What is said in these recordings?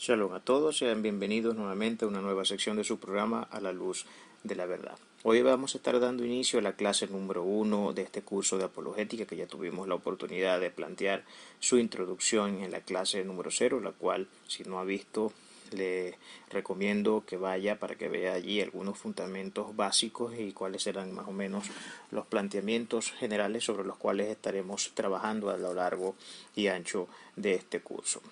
Shalom a todos, sean bienvenidos nuevamente a una nueva sección de su programa A la Luz de la Verdad. Hoy vamos a estar dando inicio a la clase número 1 de este curso de apologética que ya tuvimos la oportunidad de plantear su introducción en la clase número 0, la cual si no ha visto le recomiendo que vaya para que vea allí algunos fundamentos básicos y cuáles serán más o menos los planteamientos generales sobre los cuales estaremos trabajando a lo largo y ancho de este curso.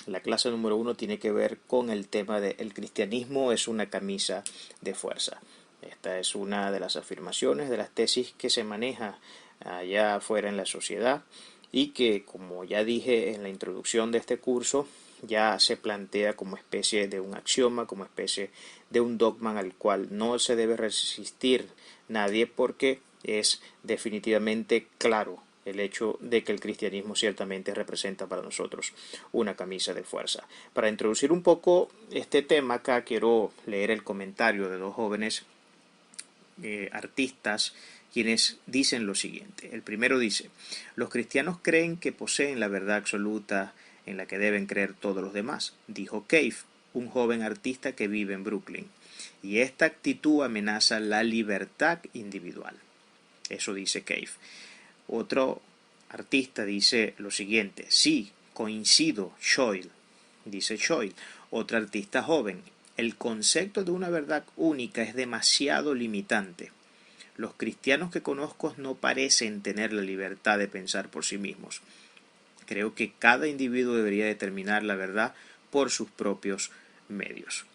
La clase número 1 tiene que ver con el tema de el cristianismo es una camisa de fuerza. Esta es una de las afirmaciones, de las tesis que se maneja allá afuera en la sociedad y que, como ya dije en la introducción de este curso, ya se plantea como especie de un axioma, como especie de un dogma al cual no se debe resistir nadie porque es definitivamente claro el hecho de que el cristianismo ciertamente representa para nosotros una camisa de fuerza. Para introducir un poco este tema acá quiero leer el comentario de dos jóvenes artistas quienes dicen lo siguiente. El primero dice: los cristianos creen que poseen la verdad absoluta en la que deben creer todos los demás, dijo Cave, un joven artista que vive en Brooklyn, y esta actitud amenaza la libertad individual. Eso dice Cave. Otro artista dice lo siguiente: sí, coincido, Schoyle, dice Schoyle, otro artista joven. El concepto de una verdad única es demasiado limitante. Los cristianos que conozco no parecen tener la libertad de pensar por sí mismos. Creo que cada individuo debería determinar la verdad por sus propios medios.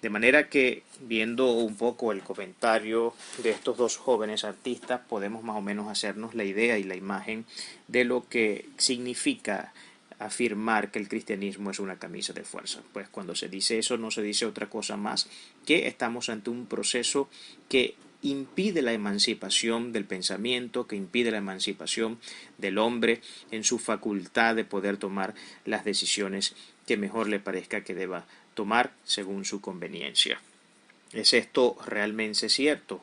De manera que, viendo un poco el comentario de estos dos jóvenes artistas, podemos más o menos hacernos la idea y la imagen de lo que significa afirmar que el cristianismo es una camisa de fuerza. Pues cuando se dice eso no se dice otra cosa más que estamos ante un proceso que impide la emancipación del pensamiento, que impide la emancipación del hombre en su facultad de poder tomar las decisiones que mejor le parezca que deba tomar según su conveniencia. ¿Es esto realmente cierto?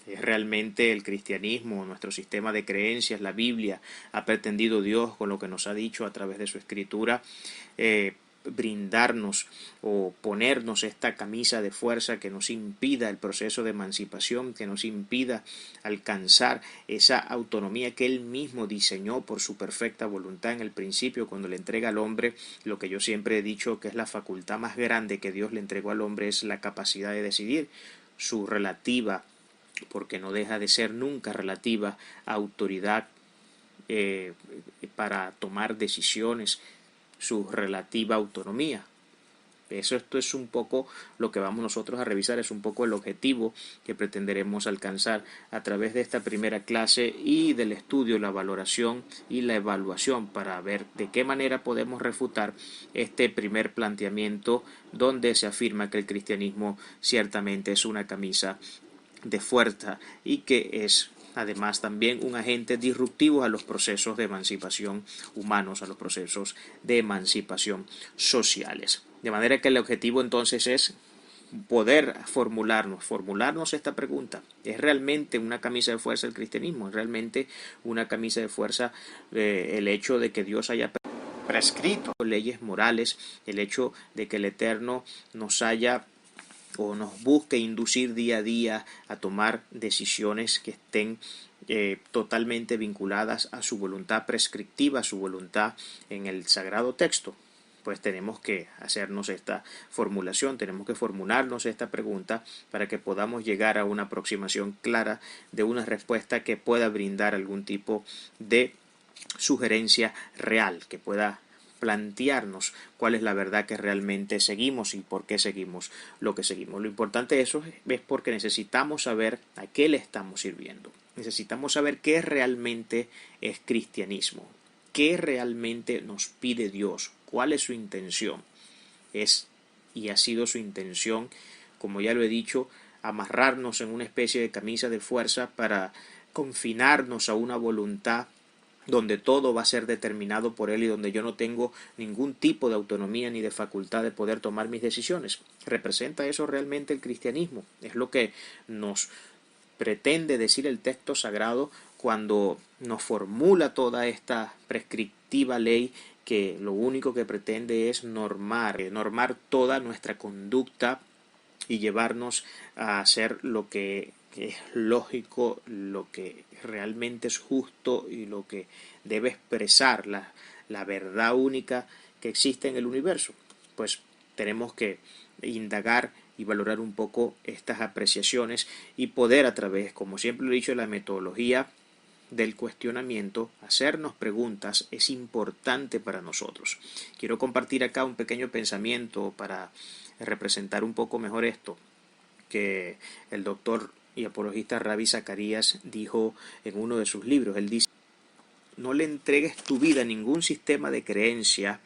¿Es realmente el cristianismo, nuestro sistema de creencias, la Biblia, ha pretendido Dios con lo que nos ha dicho a través de su escritura, brindarnos o ponernos esta camisa de fuerza que nos impida el proceso de emancipación, que nos impida alcanzar esa autonomía que Él mismo diseñó por su perfecta voluntad en el principio cuando le entrega al hombre lo que yo siempre he dicho que es la facultad más grande que Dios le entregó al hombre, es la capacidad de decidir, su relativa, porque no deja de ser nunca relativa, autoridad para tomar decisiones, su relativa autonomía. Esto es un poco lo que vamos nosotros a revisar, es un poco el objetivo que pretenderemos alcanzar a través de esta primera clase y del estudio, la valoración y la evaluación para ver de qué manera podemos refutar este primer planteamiento donde se afirma que el cristianismo ciertamente es una camisa de fuerza y que es además también un agente disruptivo a los procesos de emancipación humanos, a los procesos de emancipación sociales. De manera que el objetivo entonces es poder formularnos esta pregunta. ¿Es realmente una camisa de fuerza el cristianismo? ¿Es realmente una camisa de fuerza el hecho de que Dios haya prescrito leyes morales, el hecho de que el Eterno nos haya o nos busque inducir día a día a tomar decisiones que estén totalmente vinculadas a su voluntad prescriptiva, a su voluntad en el sagrado texto? Pues tenemos que hacernos esta formulación, tenemos que formularnos esta pregunta para que podamos llegar a una aproximación clara de una respuesta que pueda brindar algún tipo de sugerencia real, que pueda plantearnos cuál es la verdad que realmente seguimos y por qué seguimos lo que seguimos. Lo importante de eso es porque necesitamos saber a qué le estamos sirviendo. Necesitamos saber qué realmente es cristianismo, qué realmente nos pide Dios, cuál es su intención. Es y ha sido su intención, como ya lo he dicho, amarrarnos en una especie de camisa de fuerza para confinarnos a una voluntad donde todo va a ser determinado por Él y donde yo no tengo ningún tipo de autonomía ni de facultad de poder tomar mis decisiones. ¿Representa eso realmente el cristianismo? Es lo que nos pretende decir el texto sagrado cuando nos formula toda esta prescriptiva ley que lo único que pretende es normar toda nuestra conducta y llevarnos a hacer lo que es lógico, lo que realmente es justo y lo que debe expresar la verdad única que existe en el universo. Pues tenemos que indagar y valorar un poco estas apreciaciones y poder a través, como siempre lo he dicho, de la metodología del cuestionamiento, hacernos preguntas es importante para nosotros. Quiero compartir acá un pequeño pensamiento para representar un poco mejor esto que el doctor y apologista Ravi Zacharias dijo en uno de sus libros. Él dice: no le entregues tu vida a ningún sistema de creencia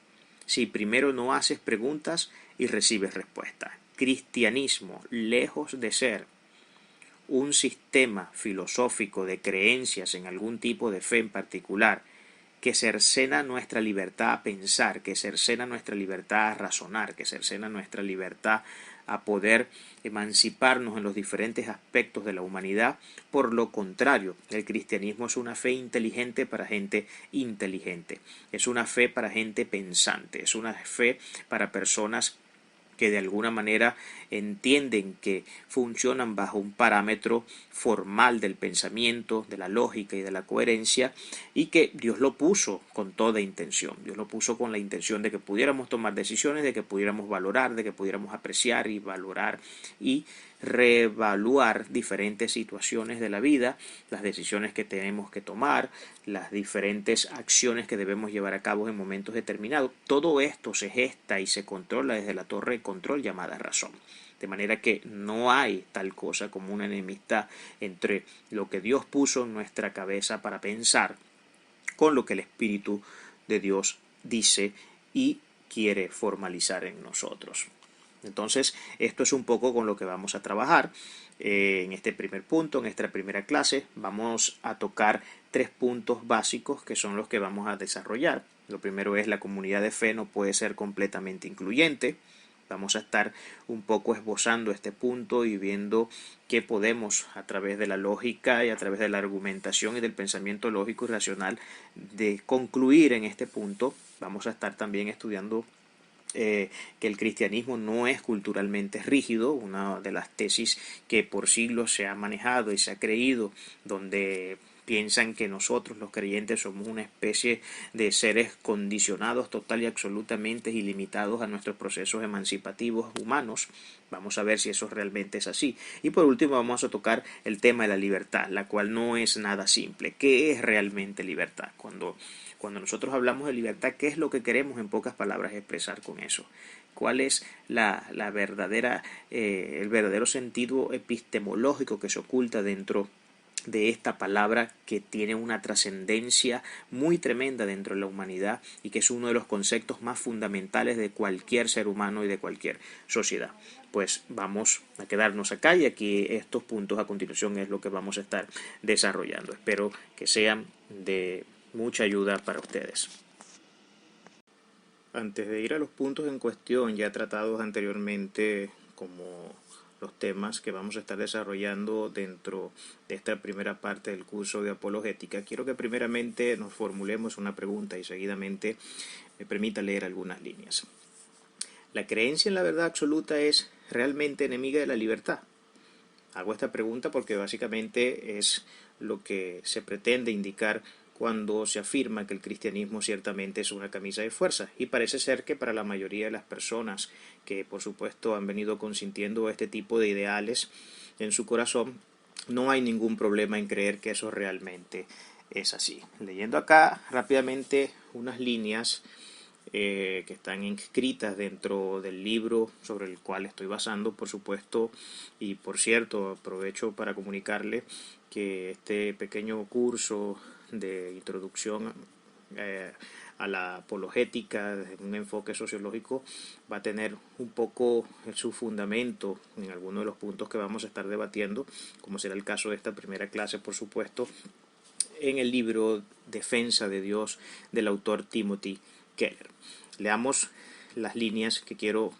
si primero no haces preguntas y recibes respuestas. Cristianismo, lejos de ser un sistema filosófico de creencias en algún tipo de fe en particular, que cercena nuestra libertad a pensar, que cercena nuestra libertad a razonar, que cercena nuestra libertad a poder emanciparnos en los diferentes aspectos de la humanidad. Por lo contrario, el cristianismo es una fe inteligente para gente inteligente, es una fe para gente pensante, es una fe para personas que de alguna manera entienden que funcionan bajo un parámetro formal del pensamiento, de la lógica y de la coherencia, y que Dios lo puso con toda intención. Dios lo puso con la intención de que pudiéramos tomar decisiones, de que pudiéramos valorar, de que pudiéramos apreciar y valorar y reevaluar diferentes situaciones de la vida, las decisiones que tenemos que tomar, las diferentes acciones que debemos llevar a cabo en momentos determinados. Todo esto se gesta y se controla desde la torre de control llamada razón. De manera que no hay tal cosa como una enemistad entre lo que Dios puso en nuestra cabeza para pensar con lo que el Espíritu de Dios dice y quiere formalizar en nosotros. Entonces, esto es un poco con lo que vamos a trabajar en este primer punto, en esta primera clase. Vamos a tocar 3 puntos básicos que son los que vamos a desarrollar. Lo primero es: la comunidad de fe no puede ser completamente incluyente. Vamos a estar un poco esbozando este punto y viendo qué podemos, a través de la lógica y a través de la argumentación y del pensamiento lógico y racional, de concluir en este punto. Vamos a estar también estudiando que el cristianismo no es culturalmente rígido, una de las tesis que por siglos se ha manejado y se ha creído, donde piensan que nosotros los creyentes somos una especie de seres condicionados total y absolutamente ilimitados a nuestros procesos emancipativos humanos. Vamos a ver si eso realmente es así. Y por último vamos a tocar el tema de la libertad, la cual no es nada simple. ¿Qué es realmente libertad? Cuando nosotros hablamos de libertad, ¿qué es lo que queremos en pocas palabras expresar con eso? ¿Cuál es el verdadero sentido epistemológico que se oculta dentro de esta palabra, que tiene una trascendencia muy tremenda dentro de la humanidad y que es uno de los conceptos más fundamentales de cualquier ser humano y de cualquier sociedad? Pues vamos a quedarnos acá y aquí estos puntos a continuación es lo que vamos a estar desarrollando. Espero que sean de mucha ayuda para ustedes. Antes de ir a los puntos en cuestión ya tratados anteriormente, como los temas que vamos a estar desarrollando dentro de esta primera parte del curso de apologética, quiero que primeramente nos formulemos una pregunta y seguidamente me permita leer algunas líneas. ¿La creencia en la verdad absoluta es realmente enemiga de la libertad? Hago esta pregunta porque básicamente es lo que se pretende indicar cuando se afirma que el cristianismo ciertamente es una camisa de fuerza, y parece ser que para la mayoría de las personas que por supuesto han venido consintiendo este tipo de ideales en su corazón, no hay ningún problema en creer que eso realmente es así. Leyendo acá rápidamente unas líneas que están inscritas dentro del libro sobre el cual estoy basando, por supuesto, y por cierto aprovecho para comunicarle que este pequeño curso de introducción a la apologética desde un enfoque sociológico va a tener un poco su fundamento en algunos de los puntos que vamos a estar debatiendo, como será el caso de esta primera clase, por supuesto, en el libro Defensa de Dios del autor Timothy Keller. Leamos las líneas que quiero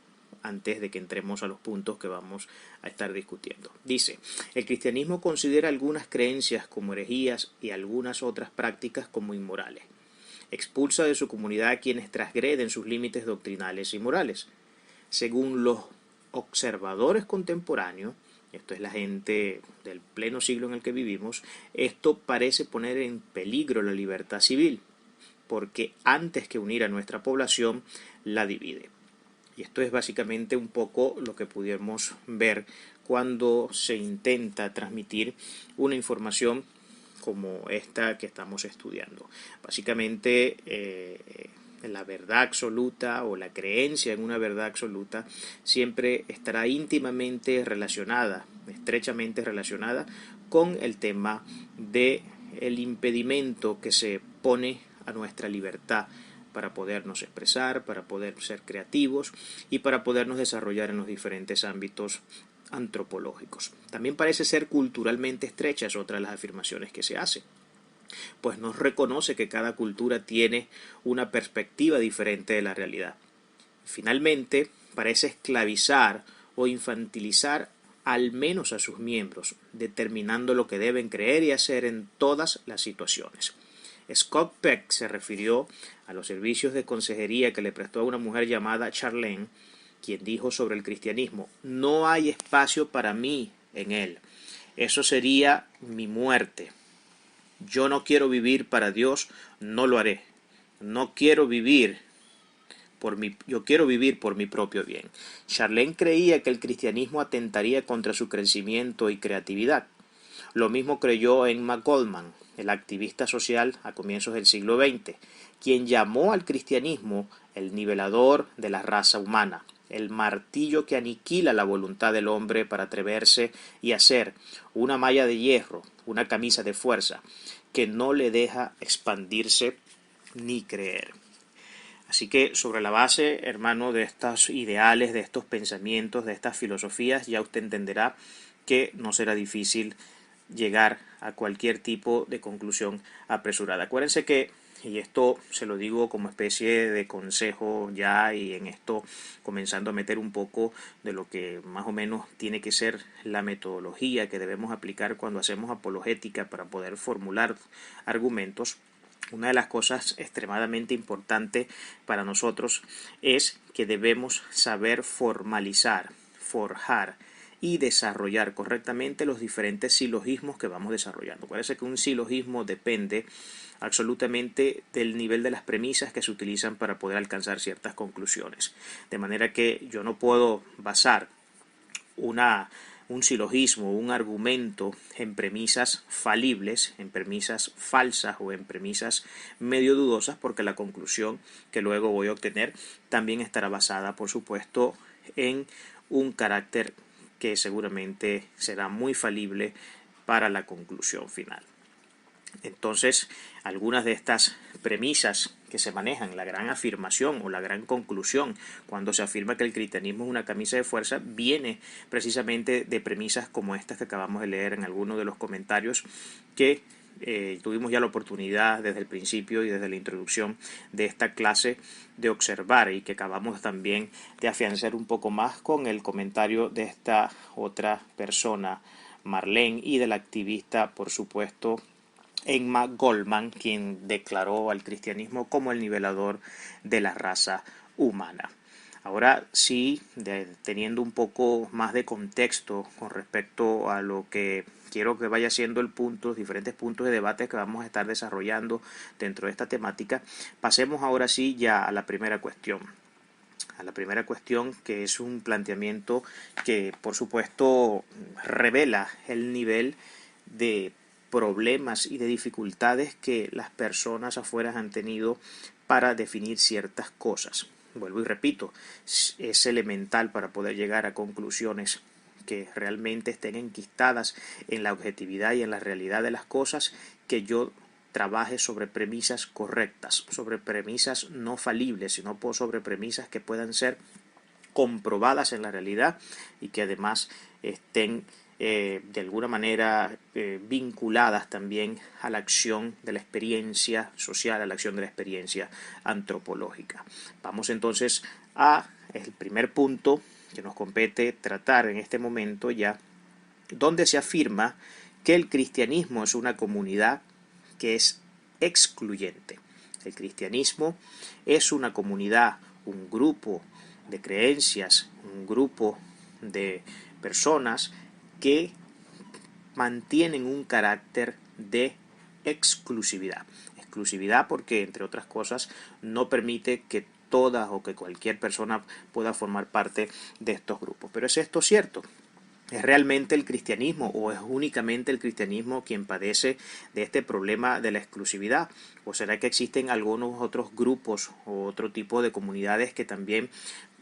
antes de que entremos a los puntos que vamos a estar discutiendo. Dice: el cristianismo considera algunas creencias como herejías y algunas otras prácticas como inmorales. expulsa de su comunidad a quienes transgreden sus límites doctrinales y morales. Según los observadores contemporáneos, esto es la gente del pleno siglo en el que vivimos, esto parece poner en peligro la libertad civil, porque antes que unir a nuestra población, la divide. Y esto es básicamente un poco lo que pudiéramos ver cuando se intenta transmitir una información como esta que estamos estudiando. Básicamente, la verdad absoluta o la creencia en una verdad absoluta siempre estará íntimamente relacionada, estrechamente relacionada con el tema del impedimento que se pone a nuestra libertad para podernos expresar, para poder ser creativos y para podernos desarrollar en los diferentes ámbitos antropológicos. También parece ser culturalmente estrecha, es otra de las afirmaciones que se hace, pues nos reconoce que cada cultura tiene una perspectiva diferente de la realidad. Finalmente, parece esclavizar o infantilizar al menos a sus miembros, determinando lo que deben creer y hacer en todas las situaciones. Scott Peck se refirió a los servicios de consejería que le prestó a una mujer llamada Charlene, quien dijo sobre el cristianismo: no hay espacio para mí en él. Eso sería mi muerte. Yo no quiero vivir para Dios, no lo haré. No quiero vivir yo quiero vivir por mi propio bien. Charlene creía que el cristianismo atentaría contra su crecimiento y creatividad. Lo mismo creyó Emma Goldman, el activista social a comienzos del siglo XX, quien llamó al cristianismo el nivelador de la raza humana, el martillo que aniquila la voluntad del hombre para atreverse y hacer una malla de hierro, una camisa de fuerza, que no le deja expandirse ni creer. Así que sobre la base, hermano, de estos ideales, de estos pensamientos, de estas filosofías, ya usted entenderá que no será difícil llegar a cualquier tipo de conclusión apresurada. Acuérdense que, y esto se lo digo como especie de consejo ya, y en esto comenzando a meter un poco de lo que más o menos tiene que ser la metodología que debemos aplicar cuando hacemos apologética para poder formular argumentos. Una de las cosas extremadamente importantes para nosotros es que debemos saber formalizar, forjar y desarrollar correctamente los diferentes silogismos que vamos desarrollando. Parece que un silogismo depende absolutamente del nivel de las premisas que se utilizan para poder alcanzar ciertas conclusiones. De manera que yo no puedo basar un silogismo, un argumento en premisas falibles, en premisas falsas o en premisas medio dudosas, porque la conclusión que luego voy a obtener también estará basada, por supuesto, en un carácter que seguramente será muy falible para la conclusión final. Entonces, algunas de estas premisas que se manejan, la gran afirmación o la gran conclusión, cuando se afirma que el cristianismo es una camisa de fuerza, viene precisamente de premisas como estas que acabamos de leer en algunos de los comentarios que tuvimos ya la oportunidad desde el principio y desde la introducción de esta clase de observar, y que acabamos también de afianzar un poco más con el comentario de esta otra persona, Marlene, y del activista, por supuesto, Emma Goldman, quien declaró al cristianismo como el nivelador de la raza humana. Ahora sí, teniendo un poco más de contexto con respecto a lo que quiero que vaya siendo el punto, los diferentes puntos de debate que vamos a estar desarrollando dentro de esta temática, pasemos ahora sí ya a la primera cuestión. A la primera cuestión, que es un planteamiento que por supuesto revela el nivel de problemas y de dificultades que las personas afuera han tenido para definir ciertas cosas. Vuelvo y repito, es elemental para poder llegar a conclusiones que realmente estén enquistadas en la objetividad y en la realidad de las cosas, que yo trabaje sobre premisas correctas, sobre premisas no falibles, sino sobre premisas que puedan ser comprobadas en la realidad y que además estén de alguna manera vinculadas también a la acción de la experiencia social, a la acción de la experiencia antropológica. Vamos entonces a el primer punto que nos compete tratar en este momento ya, donde se afirma que el cristianismo es una comunidad que es excluyente. El cristianismo es una comunidad, un grupo de creencias, un grupo de personas que mantienen un carácter de exclusividad. Exclusividad porque, entre otras cosas, no permite que todas o que cualquier persona pueda formar parte de estos grupos. Pero ¿es esto cierto? ¿Es realmente el cristianismo o es únicamente el cristianismo quien padece de este problema de la exclusividad? ¿O será que existen algunos otros grupos o otro tipo de comunidades que también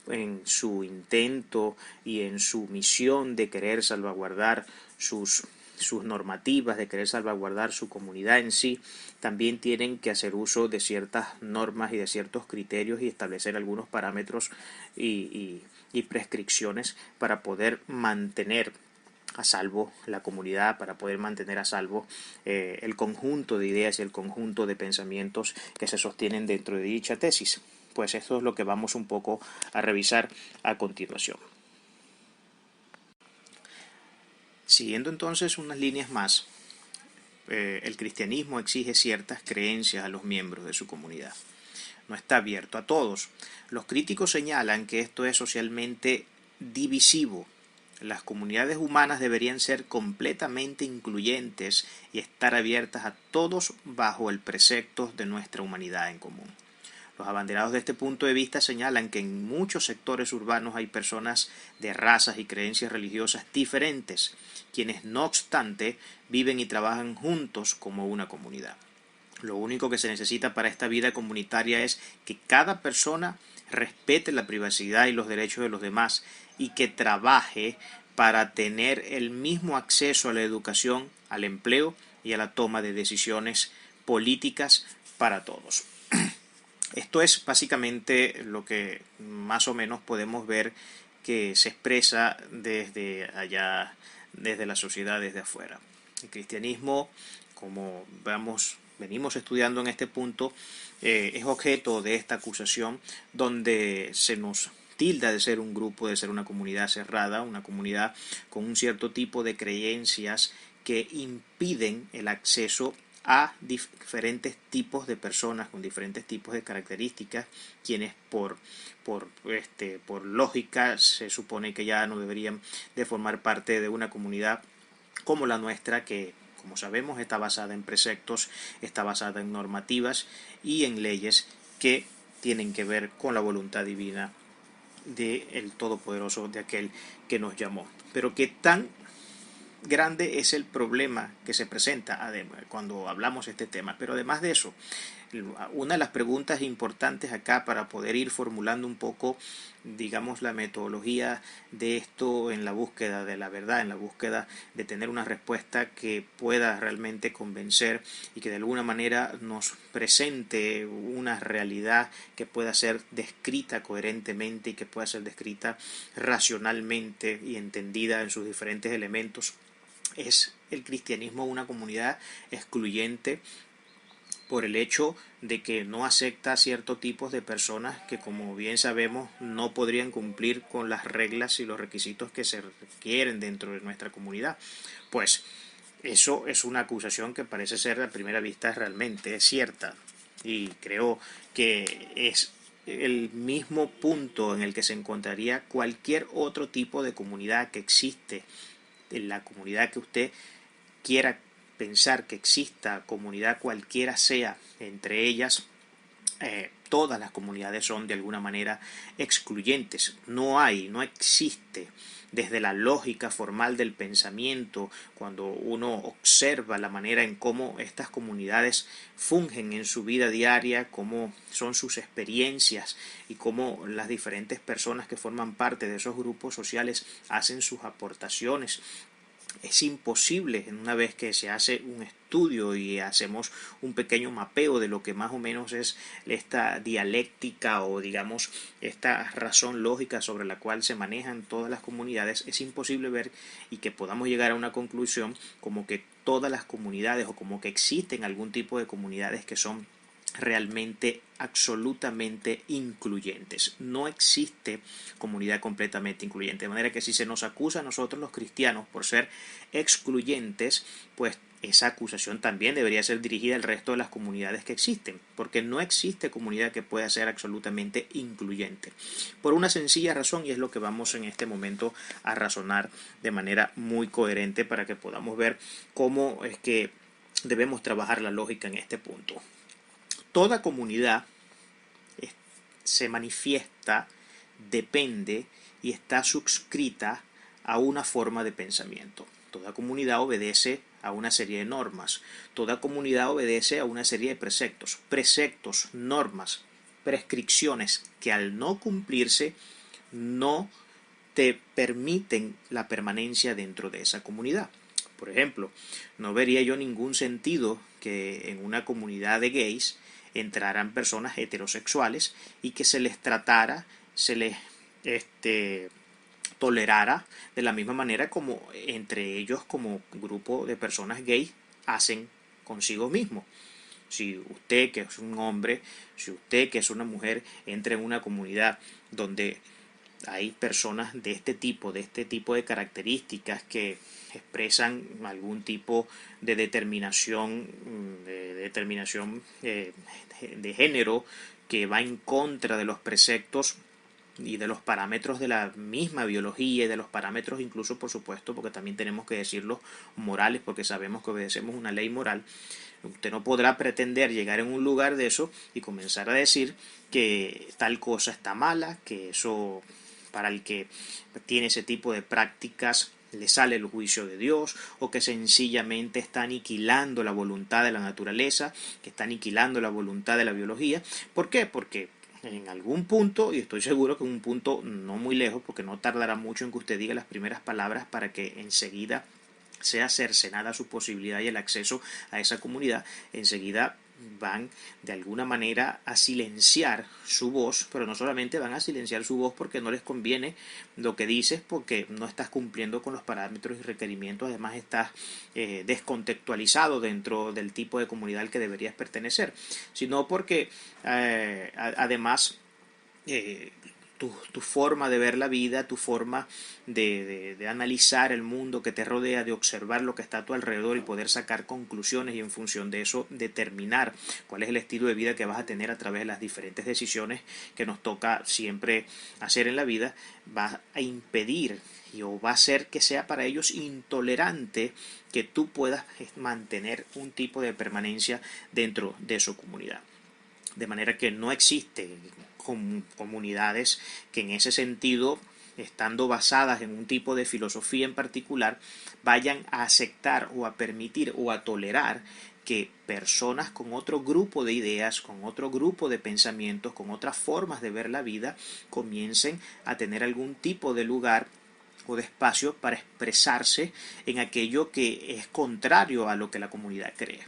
en su intento y en su misión de querer salvaguardar sus normativas, de querer salvaguardar su comunidad en sí, también tienen que hacer uso de ciertas normas y de ciertos criterios y establecer algunos parámetros y prescripciones para poder mantener a salvo la comunidad, para poder mantener a salvo el conjunto de ideas y el conjunto de pensamientos que se sostienen dentro de dicha tesis? Pues esto es lo que vamos un poco a revisar a continuación. Siguiendo entonces unas líneas más, el cristianismo exige ciertas creencias a los miembros de su comunidad. No está abierto a todos. Los críticos señalan que esto es socialmente divisivo. Las comunidades humanas deberían ser completamente incluyentes y estar abiertas a todos bajo el precepto de nuestra humanidad en común. Los abanderados de este punto de vista señalan que en muchos sectores urbanos hay personas de razas y creencias religiosas diferentes, quienes no obstante viven y trabajan juntos como una comunidad. Lo único que se necesita para esta vida comunitaria es que cada persona respete la privacidad y los derechos de los demás y que trabaje para tener el mismo acceso a la educación, al empleo y a la toma de decisiones políticas para todos. Esto es básicamente lo que más o menos podemos ver que se expresa desde allá, desde la sociedad, desde afuera. El cristianismo, como venimos estudiando en este punto, es objeto de esta acusación donde se nos tilda de ser un grupo, de ser una comunidad cerrada, una comunidad con un cierto tipo de creencias que impiden el acceso a diferentes tipos de personas con diferentes tipos de características, quienes por lógica se supone que ya no deberían de formar parte de una comunidad como la nuestra, que como sabemos está basada en preceptos, está basada en normativas y en leyes que tienen que ver con la voluntad divina del Todopoderoso, de aquel que nos llamó. Pero qué tan grande es el problema que se presenta cuando hablamos de este tema. Pero además de eso, una de las preguntas importantes acá para poder ir formulando un poco, digamos, la metodología de esto en la búsqueda de la verdad, en la búsqueda de tener una respuesta que pueda realmente convencer y que de alguna manera nos presente una realidad que pueda ser descrita coherentemente y que pueda ser descrita racionalmente y entendida en sus diferentes elementos. ¿Es el cristianismo una comunidad excluyente por el hecho de que no acepta ciertos tipos de personas que, como bien sabemos, no podrían cumplir con las reglas y los requisitos que se requieren dentro de nuestra comunidad? Pues eso es una acusación que parece ser a primera vista realmente cierta, y creo que es el mismo punto en el que se encontraría cualquier otro tipo de comunidad que existe, en la comunidad que usted quiera pensar que exista, comunidad cualquiera sea, entre ellas todas las comunidades son de alguna manera excluyentes. No existe desde la lógica formal del pensamiento, cuando uno observa la manera en cómo estas comunidades fungen en su vida diaria, cómo son sus experiencias y cómo las diferentes personas que forman parte de esos grupos sociales hacen sus aportaciones. Es imposible, una vez que se hace un estudio y hacemos un pequeño mapeo de lo que más o menos es esta dialéctica o digamos esta razón lógica sobre la cual se manejan todas las comunidades, es imposible ver y que podamos llegar a una conclusión como que todas las comunidades o como que existen algún tipo de comunidades que son realmente absolutamente incluyentes. No existe comunidad completamente incluyente, de manera que si se nos acusa a nosotros los cristianos por ser excluyentes, pues esa acusación también debería ser dirigida al resto de las comunidades que existen, porque no existe comunidad que pueda ser absolutamente incluyente. Por una sencilla razón, y es lo que vamos en este momento a razonar de manera muy coherente para que podamos ver cómo es que debemos trabajar la lógica en este punto. Toda comunidad se manifiesta, depende y está suscrita a una forma de pensamiento. Toda comunidad obedece a una serie de normas. Toda comunidad obedece a una serie de preceptos, normas, prescripciones que al no cumplirse no te permiten la permanencia dentro de esa comunidad. Por ejemplo, no vería yo ningún sentido que en una comunidad de gays entraran personas heterosexuales y que se les tratara, se les tolerara de la misma manera como entre ellos como grupo de personas gays hacen consigo mismos. Si usted que es un hombre, si usted que es una mujer entra en una comunidad donde hay personas de este tipo de características que expresan algún tipo de determinación, de género que va en contra de los preceptos y de los parámetros de la misma biología y de los parámetros incluso, por supuesto, porque también tenemos que decirlo, morales, porque sabemos que obedecemos una ley moral. Usted no podrá pretender llegar en un lugar de eso y comenzar a decir que tal cosa está mala, que eso para el que tiene ese tipo de prácticas le sale el juicio de Dios, o que sencillamente está aniquilando la voluntad de la naturaleza, que está aniquilando la voluntad de la biología. ¿Por qué? Porque en algún punto, y estoy seguro que en un punto no muy lejos, porque no tardará mucho en que usted diga las primeras palabras para que enseguida sea cercenada su posibilidad y el acceso a esa comunidad, enseguida van de alguna manera a silenciar su voz, pero no solamente van a silenciar su voz porque no les conviene lo que dices, porque no estás cumpliendo con los parámetros y requerimientos, además estás descontextualizado dentro del tipo de comunidad al que deberías pertenecer, sino porque además tu forma de ver la vida, tu forma de analizar el mundo que te rodea, de observar lo que está a tu alrededor y poder sacar conclusiones y en función de eso determinar cuál es el estilo de vida que vas a tener a través de las diferentes decisiones que nos toca siempre hacer en la vida, va a impedir o va a hacer que sea para ellos intolerante que tú puedas mantener un tipo de permanencia dentro de su comunidad. De manera que no existe comunidades que en ese sentido, estando basadas en un tipo de filosofía en particular, vayan a aceptar o a permitir o a tolerar que personas con otro grupo de ideas, con otro grupo de pensamientos, con otras formas de ver la vida, comiencen a tener algún tipo de lugar o de espacio para expresarse en aquello que es contrario a lo que la comunidad cree.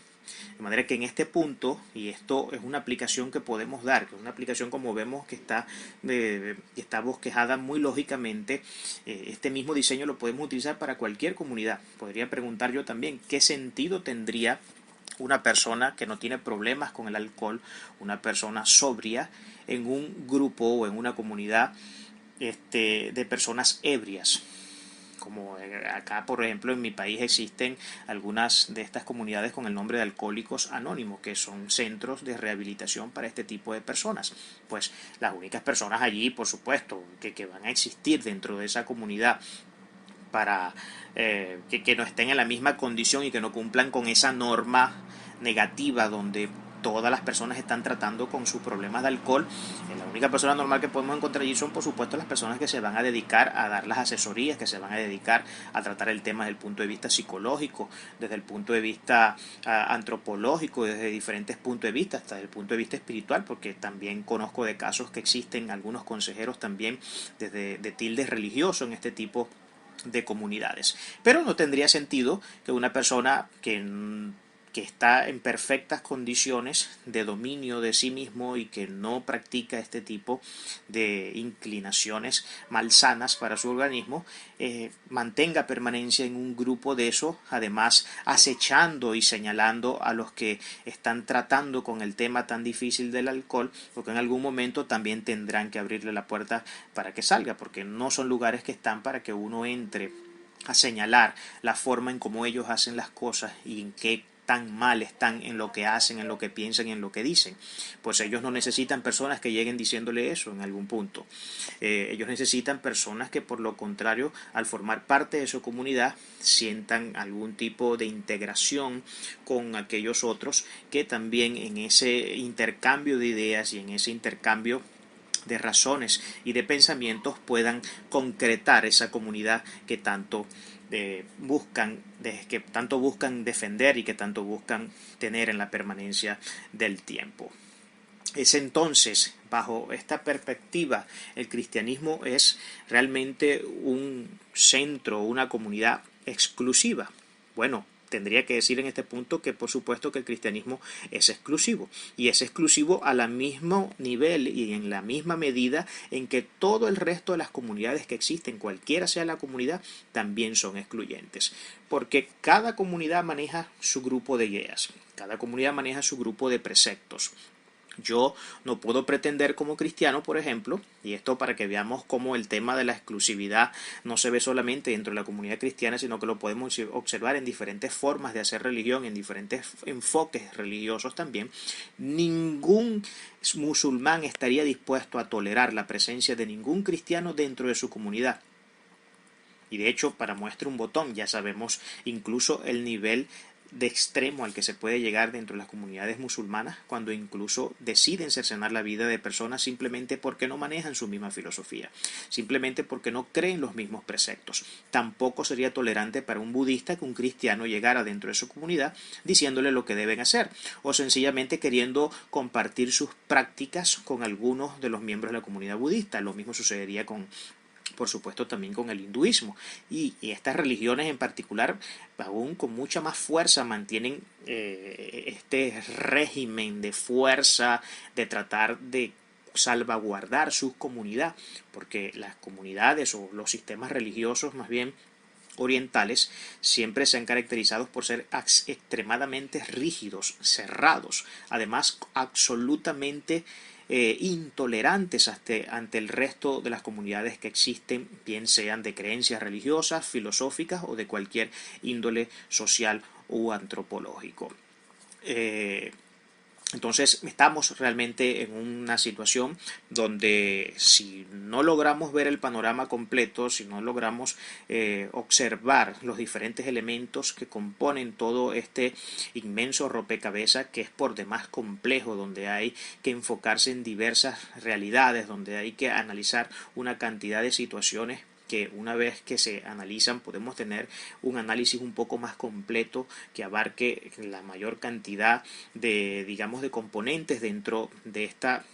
De manera que en este punto, y esto es una aplicación que podemos dar, que es una aplicación como vemos que está bosquejada muy lógicamente, este mismo diseño lo podemos utilizar para cualquier comunidad. Podría preguntar yo también, ¿qué sentido tendría una persona que no tiene problemas con el alcohol, una persona sobria, en un grupo o en una comunidad de personas ebrias? Como acá, por ejemplo, en mi país existen algunas de estas comunidades con el nombre de Alcohólicos Anónimos, que son centros de rehabilitación para este tipo de personas. Pues las únicas personas allí, por supuesto, que van a existir dentro de esa comunidad para que no estén en la misma condición y que no cumplan con esa norma negativa donde todas las personas están tratando con sus problemas de alcohol. La única persona normal que podemos encontrar allí son, por supuesto, las personas que se van a dedicar a dar las asesorías, que se van a dedicar a tratar el tema desde el punto de vista psicológico, desde el punto de vista antropológico, desde diferentes puntos de vista, hasta desde el punto de vista espiritual, porque también conozco de casos que existen algunos consejeros también desde de tilde religioso en este tipo de comunidades. Pero no tendría sentido que una persona que está en perfectas condiciones de dominio de sí mismo y que no practica este tipo de inclinaciones malsanas para su organismo, mantenga permanencia en un grupo de eso, además acechando y señalando a los que están tratando con el tema tan difícil del alcohol, porque en algún momento también tendrán que abrirle la puerta para que salga, porque no son lugares que están para que uno entre a señalar la forma en cómo ellos hacen las cosas y en qué tan mal están en lo que hacen, en lo que piensan y en lo que dicen. Pues ellos no necesitan personas que lleguen diciéndole eso en algún punto. Ellos necesitan personas que, por lo contrario, al formar parte de su comunidad, sientan algún tipo de integración con aquellos otros que también en ese intercambio de ideas y en ese intercambio de razones y de pensamientos puedan concretar esa comunidad que tanto que tanto buscan defender y que tanto buscan tener en la permanencia del tiempo. Es entonces, bajo esta perspectiva, el cristianismo es realmente un centro, una comunidad exclusiva. Bueno, tendría que decir en este punto que por supuesto que el cristianismo es exclusivo, y es exclusivo a la mismo nivel y en la misma medida en que todo el resto de las comunidades que existen, cualquiera sea la comunidad, también son excluyentes, porque cada comunidad maneja su grupo de ideas, cada comunidad maneja su grupo de preceptos. Yo no puedo pretender como cristiano, por ejemplo, y esto para que veamos cómo el tema de la exclusividad no se ve solamente dentro de la comunidad cristiana, sino que lo podemos observar en diferentes formas de hacer religión, en diferentes enfoques religiosos también. Ningún musulmán estaría dispuesto a tolerar la presencia de ningún cristiano dentro de su comunidad. Y de hecho, para muestra un botón, ya sabemos incluso el nivel de extremo al que se puede llegar dentro de las comunidades musulmanas, cuando incluso deciden cercenar la vida de personas simplemente porque no manejan su misma filosofía, simplemente porque no creen los mismos preceptos. Tampoco sería tolerante para un budista que un cristiano llegara dentro de su comunidad diciéndole lo que deben hacer, o sencillamente queriendo compartir sus prácticas con algunos de los miembros de la comunidad budista. Lo mismo sucedería por supuesto también con el hinduismo, y estas religiones en particular aún con mucha más fuerza mantienen este régimen de fuerza, de tratar de salvaguardar su comunidad, porque las comunidades o los sistemas religiosos más bien orientales siempre se han caracterizado por ser extremadamente rígidos, cerrados, además absolutamente intolerantes ante el resto de las comunidades que existen, bien sean de creencias religiosas, filosóficas o de cualquier índole social u antropológico. Entonces estamos realmente en una situación donde si no logramos ver el panorama completo, si no logramos observar los diferentes elementos que componen todo este inmenso rompecabezas que es por demás complejo, donde hay que enfocarse en diversas realidades, donde hay que analizar una cantidad de situaciones que una vez que se analizan podemos tener un análisis un poco más completo que abarque la mayor cantidad de, digamos, de componentes dentro de esta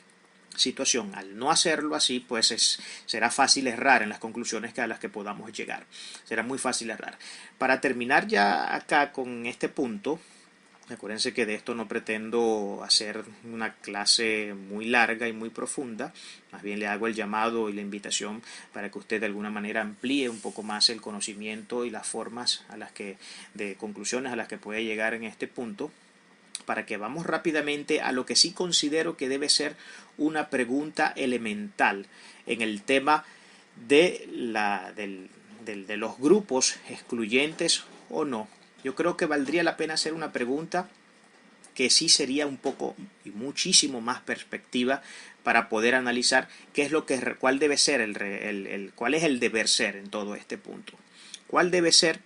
situación. Al no hacerlo así, pues será fácil errar en las conclusiones a las que podamos llegar. Será muy fácil errar. Para terminar ya acá con este punto, acuérdense que de esto no pretendo hacer una clase muy larga y muy profunda, más bien le hago el llamado y la invitación para que usted de alguna manera amplíe un poco más el conocimiento y las formas de conclusiones a las que puede llegar en este punto, para que vamos rápidamente a lo que sí considero que debe ser una pregunta elemental en el tema de los grupos excluyentes o no. Yo creo que valdría la pena hacer una pregunta que sí sería un poco y muchísimo más perspectiva para poder analizar cuál debe ser cuál es el deber ser en todo este punto. ¿Cuál debe ser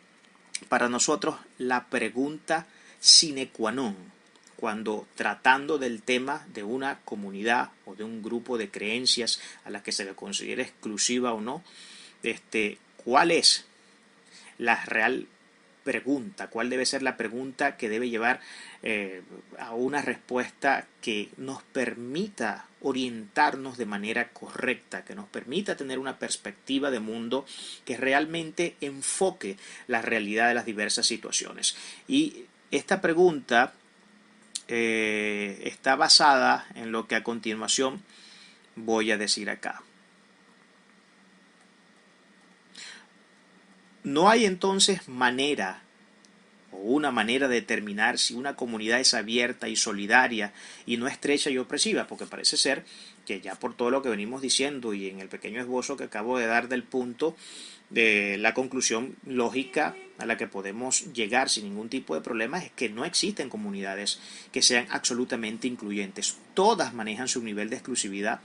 para nosotros la pregunta sine qua non cuando tratando del tema de una comunidad o de un grupo de creencias a las que se le considere exclusiva o no? ¿Cuál es la real pregunta? ¿Cuál debe ser la pregunta que debe llevar a una respuesta que nos permita orientarnos de manera correcta, que nos permita tener una perspectiva de mundo que realmente enfoque la realidad de las diversas situaciones? Y esta pregunta está basada en lo que a continuación voy a decir acá. No hay entonces manera o una manera de determinar si una comunidad es abierta y solidaria y no estrecha y opresiva, porque parece ser que ya por todo lo que venimos diciendo y en el pequeño esbozo que acabo de dar del punto, de la conclusión lógica a la que podemos llegar sin ningún tipo de problema es que no existen comunidades que sean absolutamente incluyentes. Todas manejan su nivel de exclusividad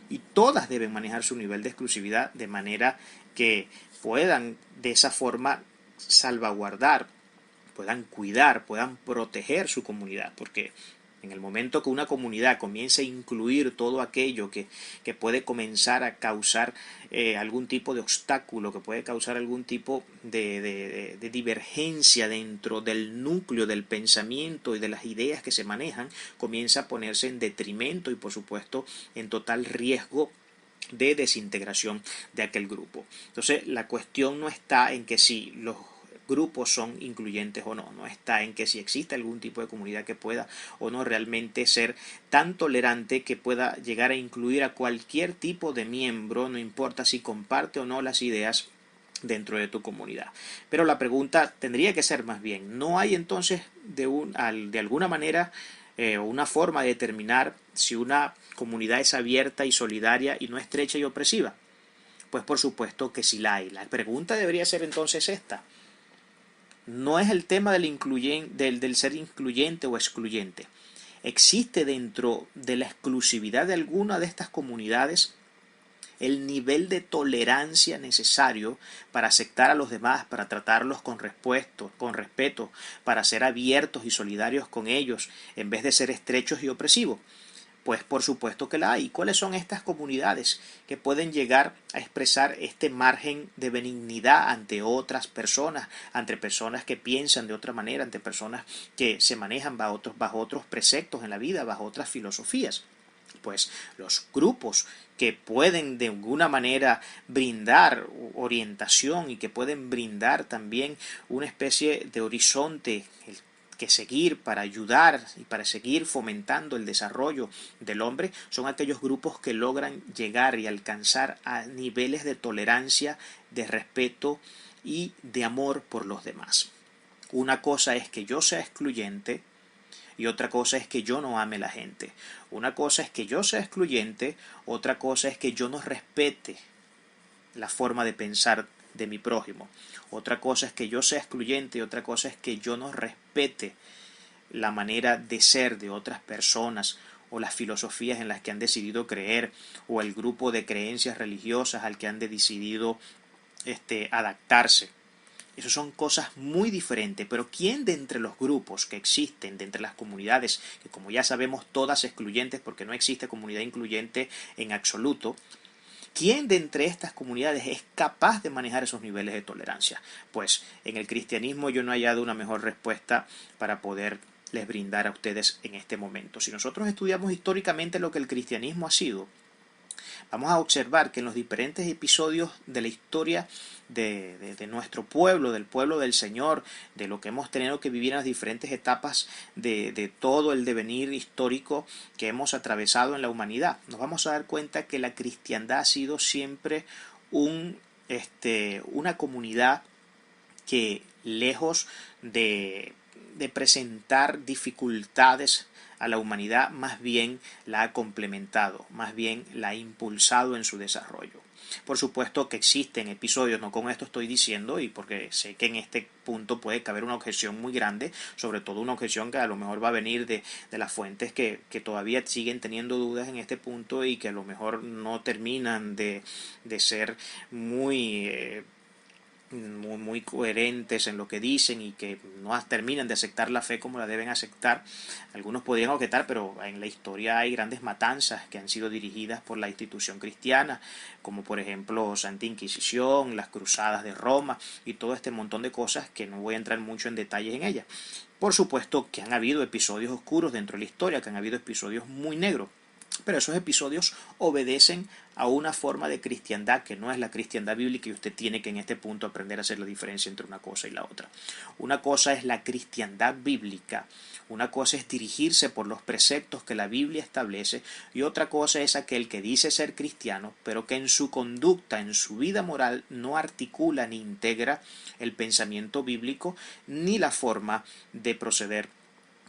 y todas deben manejar su nivel de exclusividad de manera que puedan de esa forma salvaguardar, puedan cuidar, puedan proteger su comunidad, porque en el momento que una comunidad comience a incluir todo aquello que puede comenzar a causar algún tipo de obstáculo, que puede causar algún tipo de divergencia dentro del núcleo del pensamiento y de las ideas que se manejan, comienza a ponerse en detrimento y por supuesto en total riesgo de desintegración de aquel grupo. Entonces la cuestión no está en que si los grupos son incluyentes o no, no está en que si existe algún tipo de comunidad que pueda o no realmente ser tan tolerante que pueda llegar a incluir a cualquier tipo de miembro, no importa si comparte o no las ideas dentro de tu comunidad. Pero la pregunta tendría que ser más bien, ¿no hay entonces de alguna manera una forma de determinar si una comunidad es abierta y solidaria y no estrecha y opresiva? Pues por supuesto que sí la hay. La pregunta debería ser entonces esta. No es el tema del ser incluyente o excluyente. ¿Existe dentro de la exclusividad de alguna de estas comunidades el nivel de tolerancia necesario para aceptar a los demás, para tratarlos con respeto, para ser abiertos y solidarios con ellos, en vez de ser estrechos y opresivos? Pues por supuesto que la hay. ¿Cuáles son estas comunidades que pueden llegar a expresar este margen de benignidad ante otras personas, ante personas que piensan de otra manera, ante personas que se manejan bajo otros preceptos en la vida, bajo otras filosofías? Pues los grupos que pueden de alguna manera brindar orientación y que pueden brindar también una especie de horizonte que seguir para ayudar y para seguir fomentando el desarrollo del hombre, son aquellos grupos que logran llegar y alcanzar a niveles de tolerancia, de respeto y de amor por los demás. Una cosa es que yo sea excluyente y otra cosa es que yo no ame a la gente. Una cosa es que yo sea excluyente, otra cosa es que yo no respete la forma de pensar de mi prójimo. Otra cosa es que yo sea excluyente y otra cosa es que yo no respete la manera de ser de otras personas o las filosofías en las que han decidido creer o el grupo de creencias religiosas al que han decidido adaptarse. Esas son cosas muy diferentes, pero ¿quién de entre los grupos que existen, de entre las comunidades, que como ya sabemos todas excluyentes porque no existe comunidad incluyente en absoluto, quién de entre estas comunidades es capaz de manejar esos niveles de tolerancia? Pues en el cristianismo yo no he hallado una mejor respuesta para poderles brindar a ustedes en este momento. Si nosotros estudiamos históricamente lo que el cristianismo ha sido, vamos a observar que en los diferentes episodios de la historia de nuestro pueblo, del pueblo del Señor, de lo que hemos tenido que vivir en las diferentes etapas de todo el devenir histórico que hemos atravesado en la humanidad, nos vamos a dar cuenta que la cristiandad ha sido siempre una comunidad que lejos de presentar dificultades a la humanidad, más bien la ha complementado, más bien la ha impulsado en su desarrollo. Por supuesto que existen episodios, no con esto estoy diciendo, y porque sé que en este punto puede caber una objeción muy grande, sobre todo una objeción que a lo mejor va a venir de las fuentes que todavía siguen teniendo dudas en este punto y que a lo mejor no terminan de ser muy coherentes en lo que dicen y que no terminan de aceptar la fe como la deben aceptar. Algunos podrían objetar, pero en la historia hay grandes matanzas que han sido dirigidas por la institución cristiana, como por ejemplo Santa Inquisición, las cruzadas de Roma y todo este montón de cosas que no voy a entrar mucho en detalles en ellas. Por supuesto que han habido episodios oscuros dentro de la historia, que han habido episodios muy negros. Pero esos episodios obedecen a una forma de cristiandad que no es la cristiandad bíblica, y usted tiene que en este punto aprender a hacer la diferencia entre una cosa y la otra. Una cosa es la cristiandad bíblica, una cosa es dirigirse por los preceptos que la Biblia establece, y otra cosa es aquel que dice ser cristiano, pero que en su conducta, en su vida moral, no articula ni integra el pensamiento bíblico ni la forma de proceder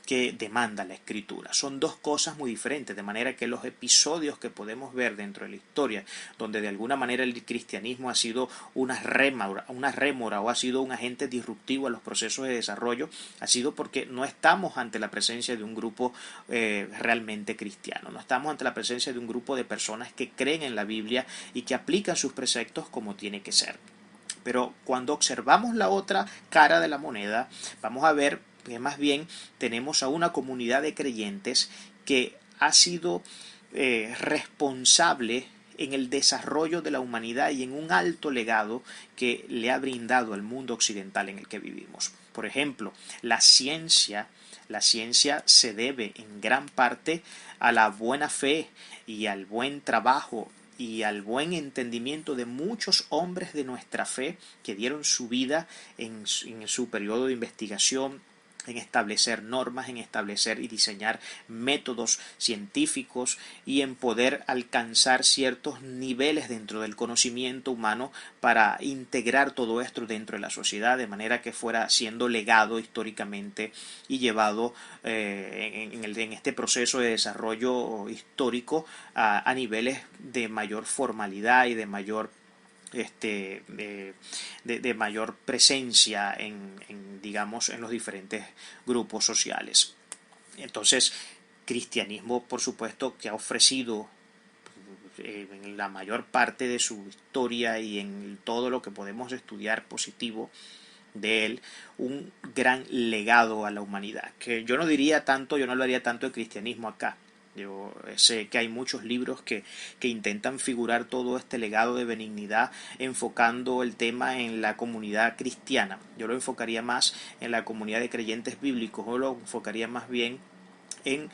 que demanda la escritura. Son dos cosas muy diferentes, de manera que los episodios que podemos ver dentro de la historia, donde de alguna manera el cristianismo ha sido una rémora o ha sido un agente disruptivo a los procesos de desarrollo, ha sido porque no estamos ante la presencia de un grupo realmente cristiano, no estamos ante la presencia de un grupo de personas que creen en la Biblia y que aplican sus preceptos como tiene que ser. Pero cuando observamos la otra cara de la moneda, vamos a ver que más bien tenemos a una comunidad de creyentes que ha sido responsable en el desarrollo de la humanidad y en un alto legado que le ha brindado al mundo occidental en el que vivimos. Por ejemplo, la ciencia se debe en gran parte a la buena fe y al buen trabajo y al buen entendimiento de muchos hombres de nuestra fe que dieron su vida en su periodo de investigación, en establecer normas, en establecer y diseñar métodos científicos y en poder alcanzar ciertos niveles dentro del conocimiento humano para integrar todo esto dentro de la sociedad de manera que fuera siendo legado históricamente y llevado en este proceso de desarrollo histórico a niveles de mayor formalidad y de mayor de mayor presencia digamos, en los diferentes grupos sociales. Entonces, cristianismo, por supuesto, que ha ofrecido en la mayor parte de su historia y en todo lo que podemos estudiar positivo de él, un gran legado a la humanidad, que yo no hablaría tanto de cristianismo acá. Yo sé que hay muchos libros que intentan figurar todo este legado de benignidad enfocando el tema en la comunidad cristiana. Yo lo enfocaría más en la comunidad de creyentes bíblicos, o lo enfocaría más bien en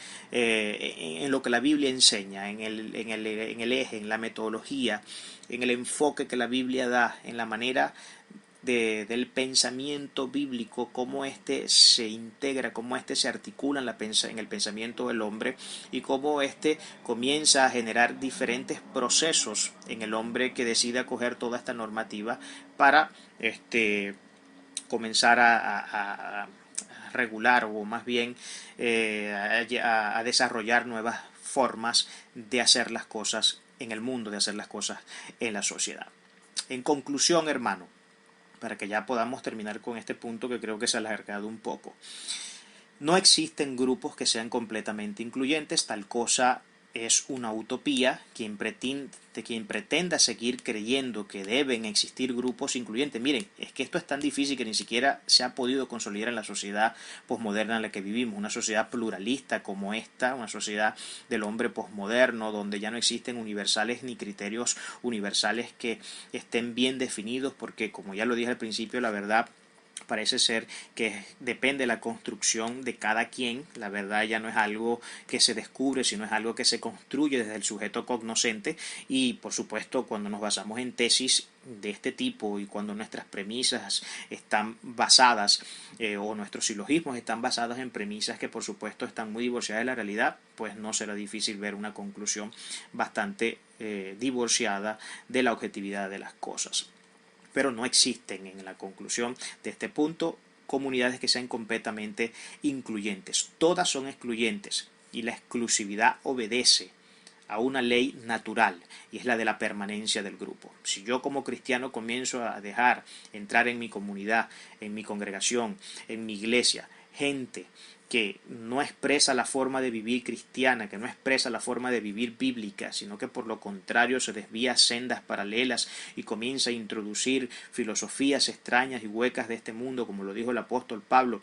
lo que la Biblia enseña, en el eje, en la metodología, en el enfoque que la Biblia da, en la manera del pensamiento bíblico, cómo éste se integra, cómo éste se articula en el pensamiento del hombre y cómo éste comienza a generar diferentes procesos en el hombre que decide acoger toda esta normativa para comenzar a regular o más bien a desarrollar nuevas formas de hacer las cosas en el mundo, de hacer las cosas en la sociedad. En conclusión, hermano, para que ya podamos terminar con este punto que creo que se ha alargado un poco. No existen grupos que sean completamente incluyentes, tal cosa es una utopía. Quien pretenda seguir creyendo que deben existir grupos incluyentes, miren, es que esto es tan difícil que ni siquiera se ha podido consolidar en la sociedad posmoderna en la que vivimos, una sociedad pluralista como esta, una sociedad del hombre posmoderno, donde ya no existen universales ni criterios universales que estén bien definidos, porque como ya lo dije al principio, la verdad parece ser que depende de la construcción de cada quien. La verdad ya no es algo que se descubre, sino es algo que se construye desde el sujeto cognoscente, y por supuesto cuando nos basamos en tesis de este tipo y cuando nuestras premisas están basadas o nuestros silogismos están basados en premisas que por supuesto están muy divorciadas de la realidad, pues no será difícil ver una conclusión bastante divorciada de la objetividad de las cosas. Pero no existen en la conclusión de este punto comunidades que sean completamente incluyentes. Todas son excluyentes y la exclusividad obedece a una ley natural, y es la de la permanencia del grupo. Si yo como cristiano comienzo a dejar entrar en mi comunidad, en mi congregación, en mi iglesia, gente que no expresa la forma de vivir cristiana, que no expresa la forma de vivir bíblica, sino que por lo contrario se desvía a sendas paralelas y comienza a introducir filosofías extrañas y huecas de este mundo, como lo dijo el apóstol Pablo.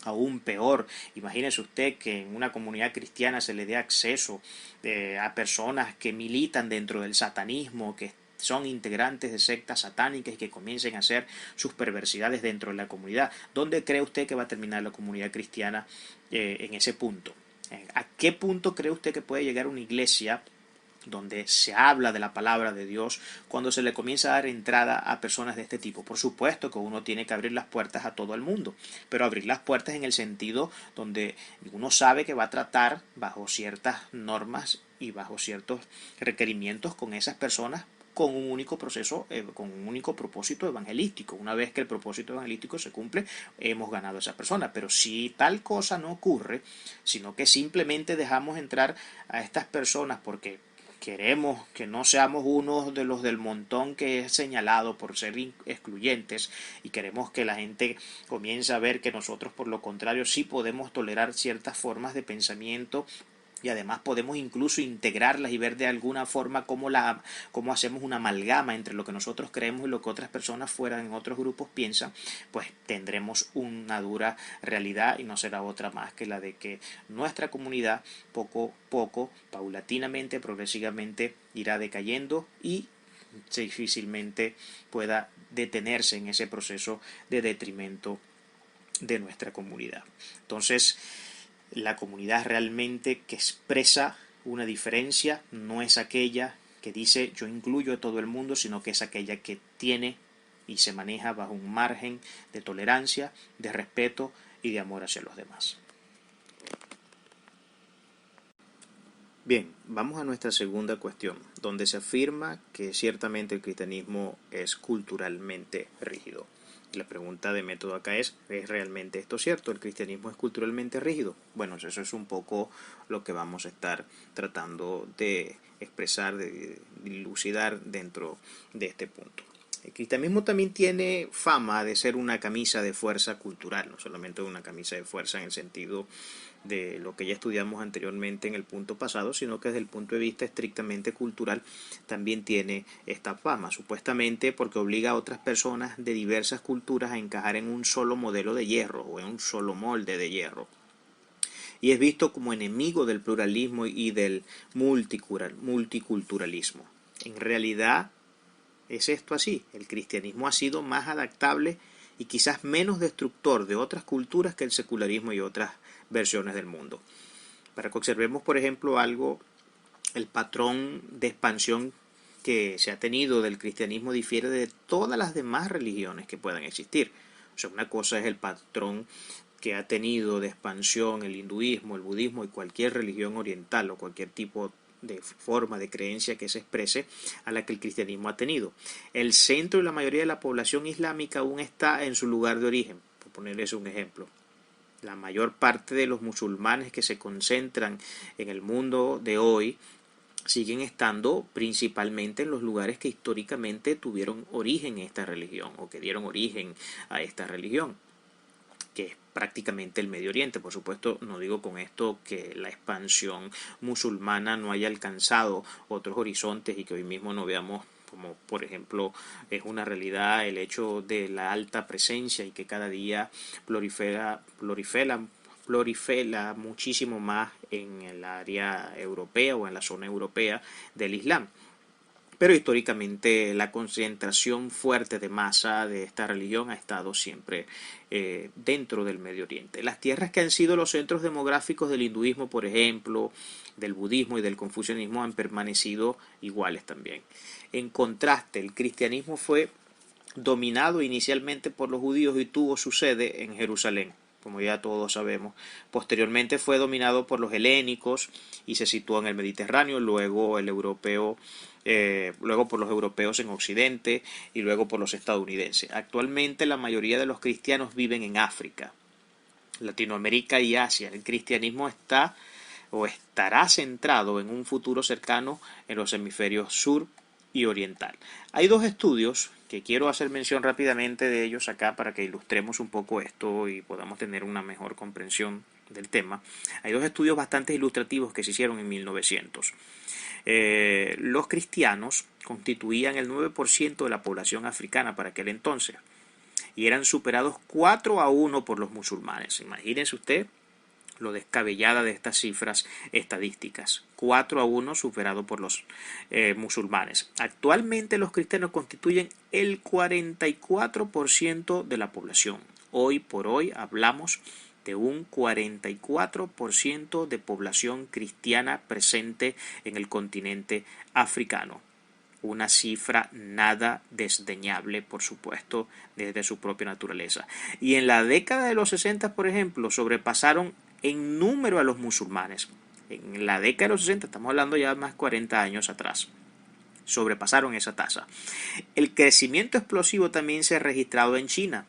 Aún peor, imagínese usted que en una comunidad cristiana se le dé acceso a personas que militan dentro del satanismo, que son integrantes de sectas satánicas y que comiencen a hacer sus perversidades dentro de la comunidad. ¿Dónde cree usted que va a terminar la comunidad cristiana en ese punto? ¿A qué punto cree usted que puede llegar una iglesia donde se habla de la palabra de Dios cuando se le comienza a dar entrada a personas de este tipo? Por supuesto que uno tiene que abrir las puertas a todo el mundo, pero abrir las puertas en el sentido donde uno sabe que va a tratar bajo ciertas normas y bajo ciertos requerimientos con esas personas con un único proceso, con un único propósito evangelístico. Una vez que el propósito evangelístico se cumple, hemos ganado a esa persona. Pero si tal cosa no ocurre, sino que simplemente dejamos entrar a estas personas porque queremos que no seamos uno de los del montón que es señalado por ser excluyentes, y queremos que la gente comience a ver que nosotros, por lo contrario, sí podemos tolerar ciertas formas de pensamiento, y además podemos incluso integrarlas y ver de alguna forma cómo hacemos una amalgama entre lo que nosotros creemos y lo que otras personas fuera en otros grupos piensan, pues tendremos una dura realidad, y no será otra más que la de que nuestra comunidad poco a poco, paulatinamente, progresivamente irá decayendo y difícilmente pueda detenerse en ese proceso de detrimento de nuestra comunidad. Entonces, la comunidad realmente que expresa una diferencia no es aquella que dice yo incluyo a todo el mundo, sino que es aquella que tiene y se maneja bajo un margen de tolerancia, de respeto y de amor hacia los demás. Bien, vamos a nuestra segunda cuestión, donde se afirma que ciertamente el cristianismo es culturalmente rígido. La pregunta de método acá ¿es realmente esto cierto? ¿El cristianismo es culturalmente rígido? Bueno, eso es un poco lo que vamos a estar tratando de expresar, de dilucidar dentro de este punto. El cristianismo también tiene fama de ser una camisa de fuerza cultural, no solamente una camisa de fuerza en el sentido de lo que ya estudiamos anteriormente en el punto pasado, sino que desde el punto de vista estrictamente cultural también tiene esta fama, supuestamente porque obliga a otras personas de diversas culturas a encajar en un solo modelo de hierro o en un solo molde de hierro. Y es visto como enemigo del pluralismo y del multiculturalismo. En realidad, ¿es esto así? El cristianismo ha sido más adaptable y quizás menos destructor de otras culturas que el secularismo y otras versiones del mundo. Para que observemos, por ejemplo, algo, el patrón de expansión que se ha tenido del cristianismo difiere de todas las demás religiones que puedan existir. O sea, una cosa es el patrón que ha tenido de expansión el hinduismo, el budismo y cualquier religión oriental o cualquier tipo de forma de creencia que se exprese a la que el cristianismo ha tenido. El centro y la mayoría de la población islámica aún está en su lugar de origen, por ponerles un ejemplo. La mayor parte de los musulmanes que se concentran en el mundo de hoy siguen estando principalmente en los lugares que históricamente tuvieron origen en esta religión o que dieron origen a esta religión, que es prácticamente el Medio Oriente. Por supuesto, no digo con esto que la expansión musulmana no haya alcanzado otros horizontes y que hoy mismo no veamos, como por ejemplo es una realidad el hecho de la alta presencia y que cada día prolifera muchísimo más en el área europea o en la zona europea del Islam. Pero históricamente la concentración fuerte de masa de esta religión ha estado siempre dentro del Medio Oriente. Las tierras que han sido los centros demográficos del hinduismo, por ejemplo, del budismo y del confucianismo han permanecido iguales también. En contraste, el cristianismo fue dominado inicialmente por los judíos y tuvo su sede en Jerusalén, como ya todos sabemos. Posteriormente fue dominado por los helénicos y se situó en el Mediterráneo, luego por los europeos en Occidente y luego por los estadounidenses. Actualmente la mayoría de los cristianos viven en África, Latinoamérica y Asia. El cristianismo está o estará centrado en un futuro cercano en los hemisferios sur y oriental. Hay dos estudios que quiero hacer mención rápidamente de ellos acá para que ilustremos un poco esto y podamos tener una mejor comprensión del tema. Hay dos estudios bastante ilustrativos que se hicieron en 1900. Los cristianos constituían el 9% de la población africana para aquel entonces y eran superados 4-1 por los musulmanes. Imagínense usted lo descabellada de estas cifras estadísticas. 4-1 superado por los musulmanes. Actualmente los cristianos constituyen el 44% de la población. Hoy por hoy hablamos de un 44% de población cristiana presente en el continente africano. Una cifra nada desdeñable, por supuesto, desde su propia naturaleza. Y en la década de los 60, por ejemplo, sobrepasaron en número a los musulmanes. En la década de los 60, estamos hablando ya de más de 40 años atrás, sobrepasaron esa tasa. El crecimiento explosivo también se ha registrado en China.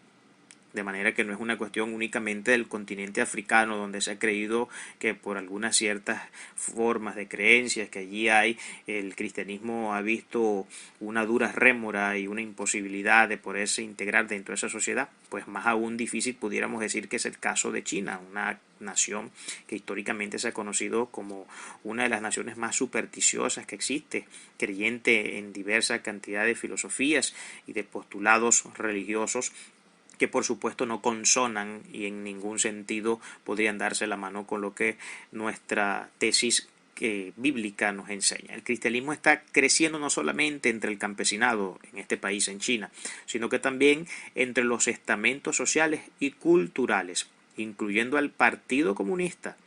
De manera que no es una cuestión únicamente del continente africano, donde se ha creído que por algunas ciertas formas de creencias que allí hay, el cristianismo ha visto una dura rémora y una imposibilidad de poderse integrar dentro de esa sociedad. Pues más aún difícil pudiéramos decir que es el caso de China, una nación que históricamente se ha conocido como una de las naciones más supersticiosas que existe, creyente en diversa cantidad de filosofías y de postulados religiosos que por supuesto no consonan y en ningún sentido podrían darse la mano con lo que nuestra tesis bíblica nos enseña. El cristianismo está creciendo no solamente entre el campesinado en este país, en China, sino que también entre los estamentos sociales y culturales, incluyendo al Partido Comunista.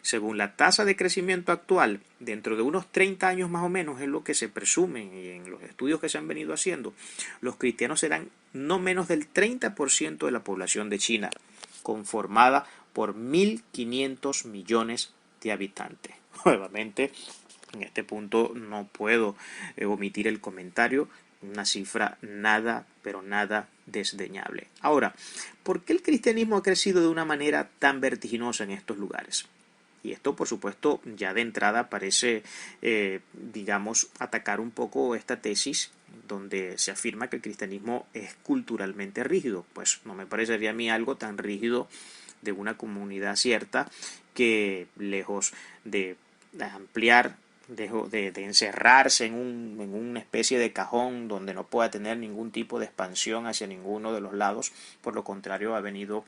Según la tasa de crecimiento actual, dentro de unos 30 años más o menos es lo que se presume y en los estudios que se han venido haciendo, los cristianos serán no menos del 30% de la población de China, conformada por 1.500 millones de habitantes. Nuevamente, en este punto no puedo omitir el comentario, una cifra nada, pero nada desdeñable. Ahora, ¿por qué el cristianismo ha crecido de una manera tan vertiginosa en estos lugares? Y esto, por supuesto, ya de entrada parece, digamos, atacar un poco esta tesis donde se afirma que el cristianismo es culturalmente rígido. Pues no me parecería a mí algo tan rígido de una comunidad cierta que, lejos de ampliar, de encerrarse en una especie de cajón donde no pueda tener ningún tipo de expansión hacia ninguno de los lados, por lo contrario ha venido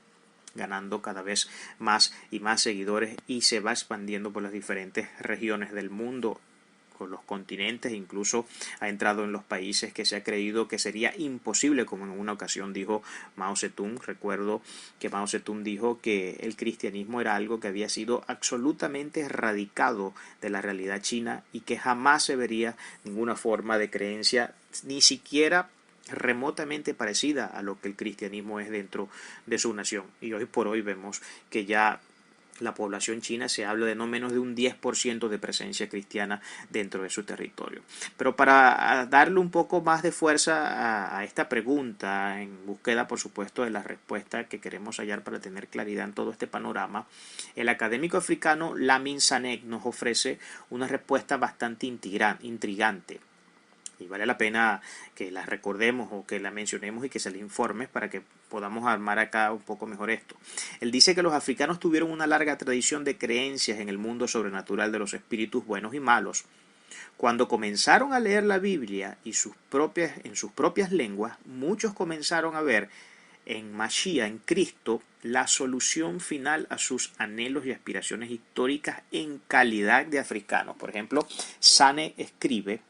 ganando cada vez más y más seguidores y se va expandiendo por las diferentes regiones del mundo, con los continentes, incluso ha entrado en los países que se ha creído que sería imposible, como en una ocasión dijo Mao Zedong. Recuerdo que Mao Zedong dijo que el cristianismo era algo que había sido absolutamente erradicado de la realidad china y que jamás se vería ninguna forma de creencia, ni siquiera remotamente parecida a lo que el cristianismo es dentro de su nación. Y hoy por hoy vemos que ya la población china se habla de no menos de un 10% de presencia cristiana dentro de su territorio. Pero para darle un poco más de fuerza a esta pregunta, en búsqueda por supuesto de la respuesta que queremos hallar para tener claridad en todo este panorama, el académico africano Lamin Sanek nos ofrece una respuesta bastante intrigante. Y vale la pena que la recordemos o que la mencionemos y que se le informe para que podamos armar acá un poco mejor esto. Él dice que los africanos tuvieron una larga tradición de creencias en el mundo sobrenatural de los espíritus buenos y malos. Cuando comenzaron a leer la Biblia y en sus propias lenguas, muchos comenzaron a ver en Mashiach, en Cristo, la solución final a sus anhelos y aspiraciones históricas en calidad de africanos. Por ejemplo, Sane escribe: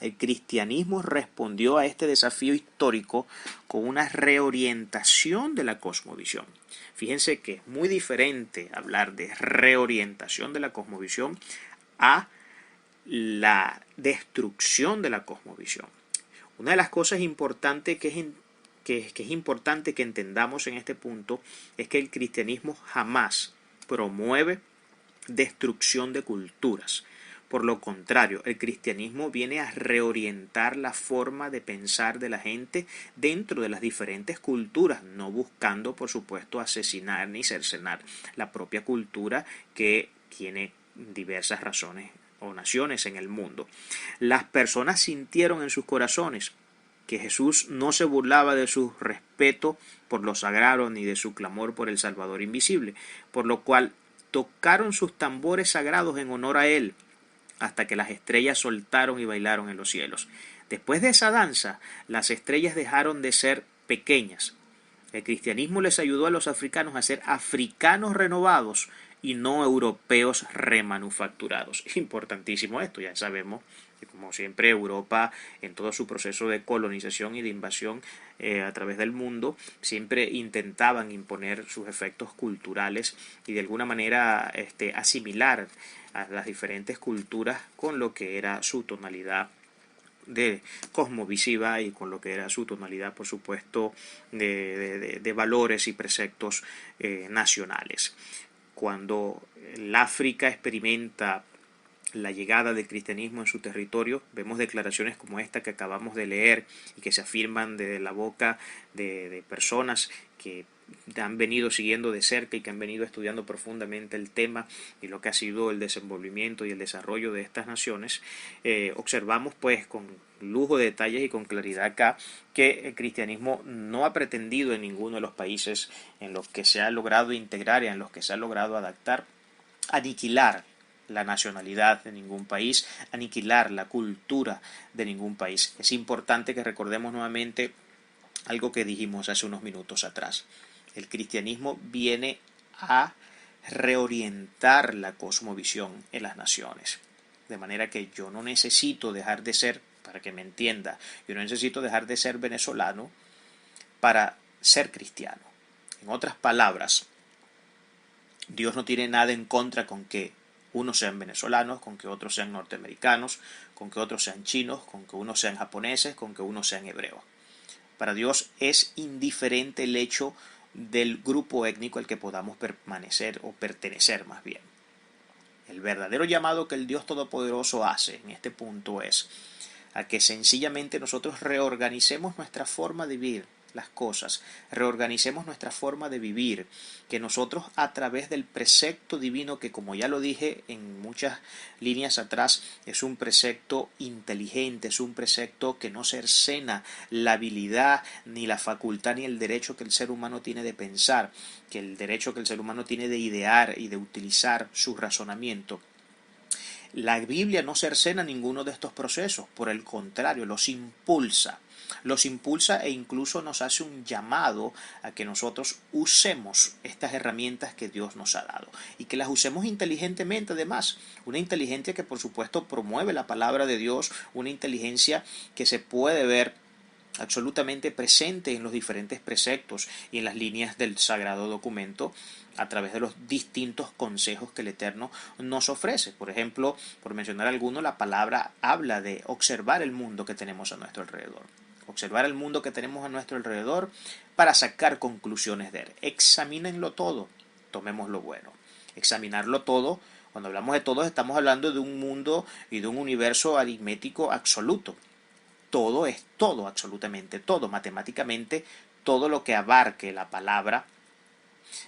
el cristianismo respondió a este desafío histórico con una reorientación de la cosmovisión. Fíjense que es muy diferente hablar de reorientación de la cosmovisión a la destrucción de la cosmovisión. Una de las cosas importantes que es importante que entendamos en este punto es que el cristianismo jamás promueve destrucción de culturas. Por lo contrario, el cristianismo viene a reorientar la forma de pensar de la gente dentro de las diferentes culturas, no buscando, por supuesto, asesinar ni cercenar la propia cultura que tiene diversas razones o naciones en el mundo. Las personas sintieron en sus corazones que Jesús no se burlaba de su respeto por lo sagrado ni de su clamor por el Salvador invisible, por lo cual tocaron sus tambores sagrados en honor a él, hasta que las estrellas soltaron y bailaron en los cielos. Después de esa danza, las estrellas dejaron de ser pequeñas. El cristianismo les ayudó a los africanos a ser africanos renovados y no europeos remanufacturados. Importantísimo esto, ya sabemos Y como siempre, Europa, en todo su proceso de colonización y de invasión a través del mundo, siempre intentaban imponer sus efectos culturales y de alguna manera asimilar a las diferentes culturas con lo que era su tonalidad de cosmovisiva y con lo que era su tonalidad, por supuesto, de valores y preceptos nacionales. Cuando el África experimenta la llegada del cristianismo en su territorio, vemos declaraciones como esta que acabamos de leer y que se afirman de la boca de personas que han venido siguiendo de cerca y que han venido estudiando profundamente el tema y lo que ha sido el desenvolvimiento y el desarrollo de estas naciones. Observamos pues con lujo de detalles y con claridad acá que el cristianismo no ha pretendido en ninguno de los países en los que se ha logrado integrar y en los que se ha logrado adaptar aniquilar la nacionalidad de ningún país, aniquilar la cultura de ningún país. Es importante que recordemos nuevamente algo que dijimos hace unos minutos atrás. El cristianismo viene a reorientar la cosmovisión en las naciones. De manera que yo no necesito dejar de ser, para que me entienda, yo no necesito dejar de ser venezolano para ser cristiano. En otras palabras, Dios no tiene nada en contra con que unos sean venezolanos, con que otros sean norteamericanos, con que otros sean chinos, con que unos sean japoneses, con que unos sean hebreos. Para Dios es indiferente el hecho del grupo étnico al que podamos permanecer o pertenecer más bien. El verdadero llamado que el Dios Todopoderoso hace en este punto es a que sencillamente nosotros reorganicemos nuestra forma de vivir las cosas, reorganicemos nuestra forma de vivir, que nosotros a través del precepto divino, que como ya lo dije en muchas líneas atrás, es un precepto inteligente, es un precepto que no cercena la habilidad, ni la facultad, ni el derecho que el ser humano tiene de pensar, que el derecho que el ser humano tiene de idear y de utilizar su razonamiento. La Biblia no cercena ninguno de estos procesos, por el contrario, los impulsa e incluso nos hace un llamado a que nosotros usemos estas herramientas que Dios nos ha dado y que las usemos inteligentemente además, una inteligencia que por supuesto promueve la palabra de Dios, una inteligencia que se puede ver absolutamente presente en los diferentes preceptos y en las líneas del sagrado documento a través de los distintos consejos que el Eterno nos ofrece. Por ejemplo, por mencionar alguno, la palabra habla de observar el mundo que tenemos a nuestro alrededor. Observar el mundo que tenemos a nuestro alrededor para sacar conclusiones de él. Examínenlo todo, tomemos lo bueno. Examinarlo todo, cuando hablamos de todo, estamos hablando de un mundo y de un universo aritmético absoluto. Todo es todo, absolutamente todo, matemáticamente, todo lo que abarque la palabra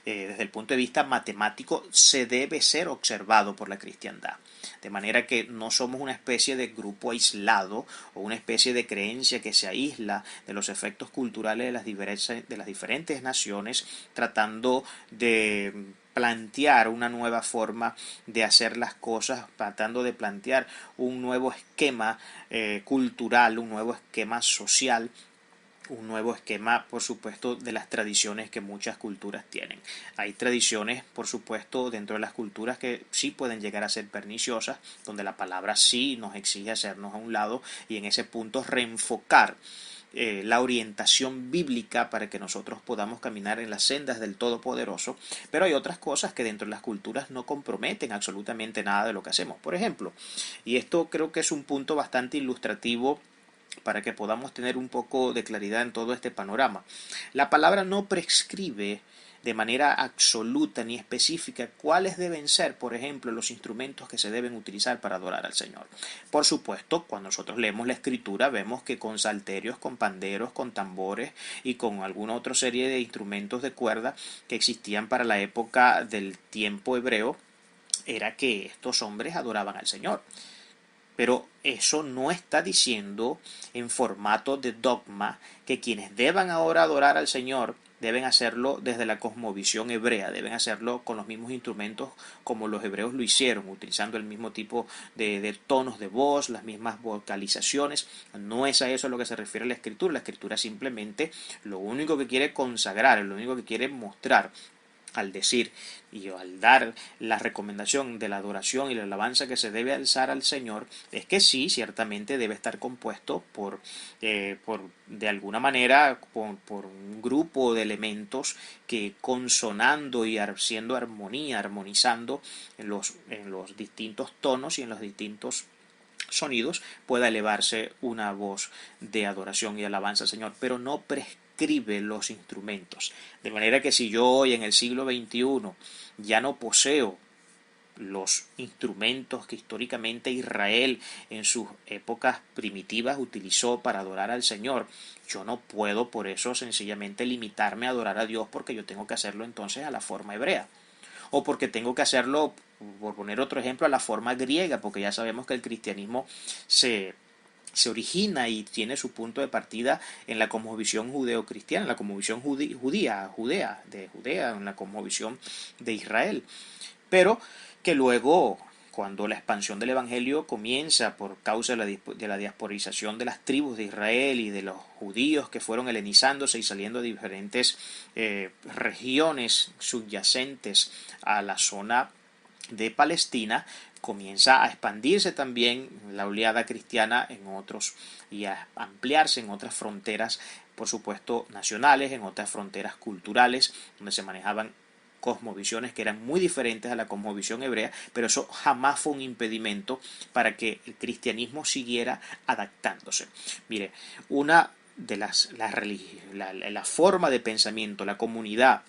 desde el punto de vista matemático se debe ser observado por la cristiandad. De manera que no somos una especie de grupo aislado o una especie de creencia que se aísla de los efectos culturales de las diferentes naciones, tratando de plantear una nueva forma de hacer las cosas, tratando de plantear un nuevo esquema cultural, un nuevo esquema social, un nuevo esquema, por supuesto, de las tradiciones que muchas culturas tienen. Hay tradiciones, por supuesto, dentro de las culturas que sí pueden llegar a ser perniciosas, donde la palabra sí nos exige hacernos a un lado y en ese punto reenfocar la orientación bíblica para que nosotros podamos caminar en las sendas del Todopoderoso, pero hay otras cosas que dentro de las culturas no comprometen absolutamente nada de lo que hacemos. Por ejemplo, y esto creo que es un punto bastante ilustrativo para que podamos tener un poco de claridad en todo este panorama. La palabra no prescribe de manera absoluta ni específica cuáles deben ser, por ejemplo, los instrumentos que se deben utilizar para adorar al Señor. Por supuesto, cuando nosotros leemos la Escritura, vemos que con salterios, con panderos, con tambores y con alguna otra serie de instrumentos de cuerda que existían para la época del tiempo hebreo, era que estos hombres adoraban al Señor. Pero eso no está diciendo en formato de dogma que quienes deban ahora adorar al Señor deben hacerlo desde la cosmovisión hebrea, deben hacerlo con los mismos instrumentos como los hebreos lo hicieron, utilizando el mismo tipo de tonos de voz, las mismas vocalizaciones. No es a eso a lo que se refiere la Escritura. La Escritura simplemente lo único que quiere consagrar, lo único que quiere mostrar al decir y al dar la recomendación de la adoración y la alabanza que se debe alzar al Señor, es que sí, ciertamente debe estar compuesto por de alguna manera, por un grupo de elementos que consonando y haciendo armonía, armonizando en los distintos tonos y en los distintos sonidos, pueda elevarse una voz de adoración y alabanza al Señor, pero no prescribe los instrumentos. De manera que si yo hoy en el siglo XXI ya no poseo los instrumentos que históricamente Israel en sus épocas primitivas utilizó para adorar al Señor, yo no puedo por eso sencillamente limitarme a adorar a Dios, porque yo tengo que hacerlo entonces a la forma hebrea, o porque tengo que hacerlo, por poner otro ejemplo, a la forma griega, porque ya sabemos que el cristianismo se origina y tiene su punto de partida en la cosmovisión judeo-cristiana, en la cosmovisión judea, en la cosmovisión de Israel. Pero que luego, cuando la expansión del Evangelio comienza por causa de la diasporización de las tribus de Israel y de los judíos que fueron helenizándose y saliendo de diferentes regiones subyacentes a la zona de Palestina, comienza a expandirse también la oleada cristiana en otros y a ampliarse en otras fronteras, por supuesto nacionales, en otras fronteras culturales, donde se manejaban cosmovisiones que eran muy diferentes a la cosmovisión hebrea, pero eso jamás fue un impedimento para que el cristianismo siguiera adaptándose. Mire, una de la forma de pensamiento, la comunidad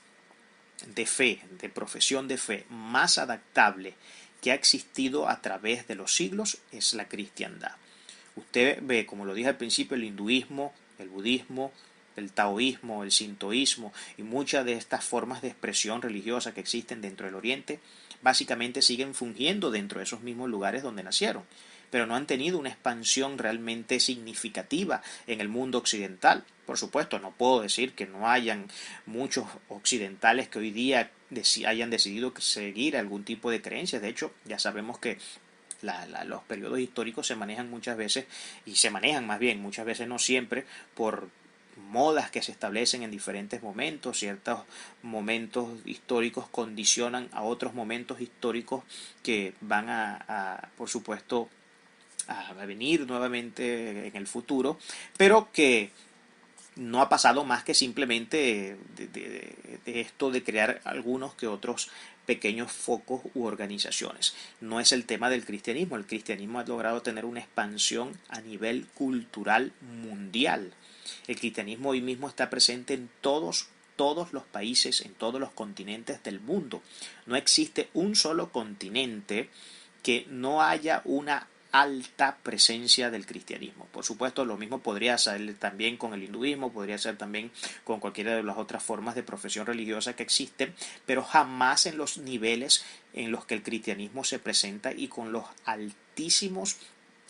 de fe, de profesión de fe más adaptable que ha existido a través de los siglos es la cristiandad. Usted ve, como lo dije al principio, el hinduismo, el budismo, el taoísmo, el sintoísmo y muchas de estas formas de expresión religiosa que existen dentro del Oriente, básicamente siguen fungiendo dentro de esos mismos lugares donde nacieron, pero no han tenido una expansión realmente significativa en el mundo occidental. Por supuesto, no puedo decir que no hayan muchos occidentales que hoy día hayan decidido seguir algún tipo de creencias. De hecho, ya sabemos que los periodos históricos se manejan muchas veces, y se manejan más bien, muchas veces no siempre, por modas que se establecen en diferentes momentos. Ciertos momentos históricos condicionan a otros momentos históricos que van por supuesto, a venir nuevamente en el futuro, pero que no ha pasado más que simplemente de esto de crear algunos que otros pequeños focos u organizaciones. No es el tema del cristianismo. El cristianismo ha logrado tener una expansión a nivel cultural mundial. El cristianismo hoy mismo está presente en todos los países, en todos los continentes del mundo. No existe un solo continente que no haya una alta presencia del cristianismo. Por supuesto, lo mismo podría ser también con el hinduismo, podría ser también con cualquiera de las otras formas de profesión religiosa que existen, pero jamás en los niveles en los que el cristianismo se presenta y con los altísimos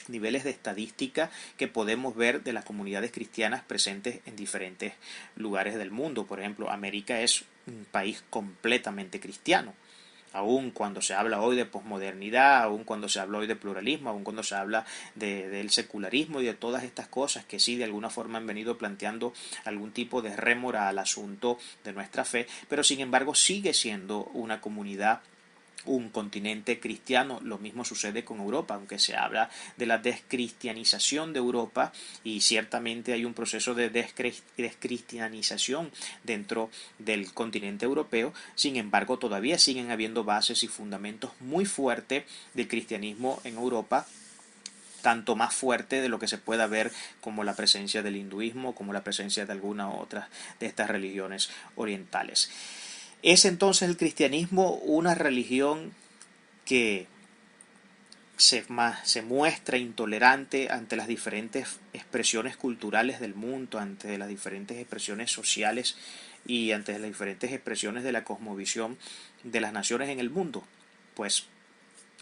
niveles de estadística que podemos ver de las comunidades cristianas presentes en diferentes lugares del mundo. Por ejemplo, América es un país completamente cristiano. Aún cuando se habla hoy de posmodernidad, aún cuando se habla hoy de pluralismo, aún cuando se habla del secularismo y de todas estas cosas que sí de alguna forma han venido planteando algún tipo de rémora al asunto de nuestra fe, pero sin embargo sigue siendo una comunidad, un continente cristiano. Lo mismo sucede con Europa, aunque se habla de la descristianización de Europa, y ciertamente hay un proceso de descristianización dentro del continente europeo. Sin embargo, todavía siguen habiendo bases y fundamentos muy fuertes del cristianismo en Europa, tanto más fuerte de lo que se pueda ver como la presencia del hinduismo, como la presencia de alguna otra de estas religiones orientales. ¿Es entonces el cristianismo una religión que se muestra intolerante ante las diferentes expresiones culturales del mundo, ante las diferentes expresiones sociales y ante las diferentes expresiones de la cosmovisión de las naciones en el mundo? Pues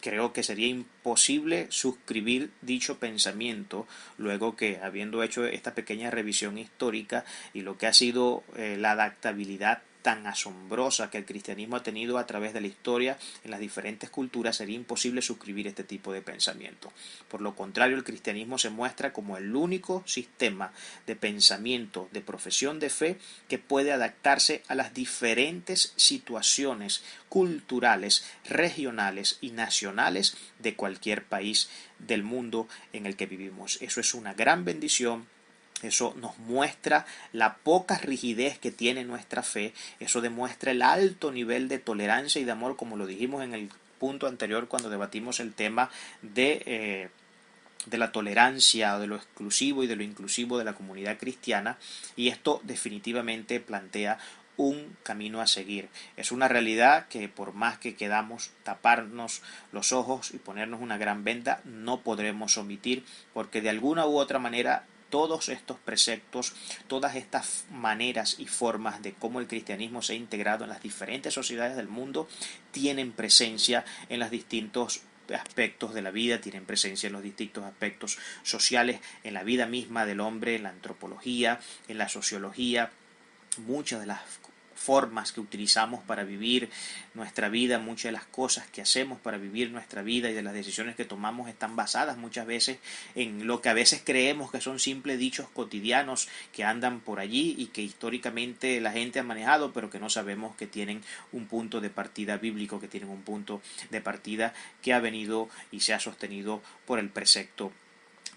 creo que sería imposible suscribir dicho pensamiento luego que, habiendo hecho esta pequeña revisión histórica y lo que ha sido la adaptabilidad tan asombrosa que el cristianismo ha tenido a través de la historia en las diferentes culturas, sería imposible suscribir este tipo de pensamiento. Por lo contrario, el cristianismo se muestra como el único sistema de pensamiento, de profesión de fe, que puede adaptarse a las diferentes situaciones culturales, regionales y nacionales de cualquier país del mundo en el que vivimos. Eso es una gran bendición. Eso nos muestra la poca rigidez que tiene nuestra fe. Eso demuestra el alto nivel de tolerancia y de amor, como lo dijimos en el punto anterior cuando debatimos el tema de la tolerancia, de lo exclusivo y de lo inclusivo de la comunidad cristiana. Y esto definitivamente plantea un camino a seguir. Es una realidad que por más que queramos taparnos los ojos y ponernos una gran venda, no podremos omitir, porque de alguna u otra manera todos estos preceptos, todas estas maneras y formas de cómo el cristianismo se ha integrado en las diferentes sociedades del mundo tienen presencia en los distintos aspectos de la vida, tienen presencia en los distintos aspectos sociales, en la vida misma del hombre, en la antropología, en la sociología. Muchas de las formas que utilizamos para vivir nuestra vida, muchas de las cosas que hacemos para vivir nuestra vida y de las decisiones que tomamos están basadas muchas veces en lo que a veces creemos que son simples dichos cotidianos que andan por allí y que históricamente la gente ha manejado, pero que no sabemos que tienen un punto de partida bíblico, que tienen un punto de partida que ha venido y se ha sostenido por el precepto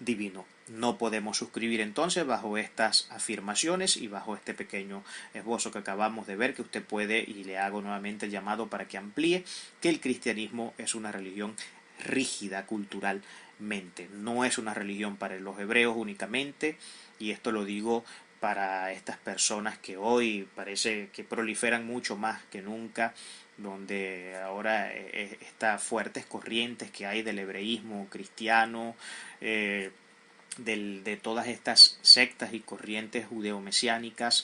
divino. No podemos suscribir entonces bajo estas afirmaciones y bajo este pequeño esbozo que acabamos de ver, que usted puede, y le hago nuevamente el llamado para que amplíe, que el cristianismo es una religión rígida culturalmente, no es una religión para los hebreos únicamente, y esto lo digo para estas personas que hoy parece que proliferan mucho más que nunca, donde ahora estas fuertes corrientes que hay del hebreísmo cristiano, de todas estas sectas y corrientes judeomesiánicas,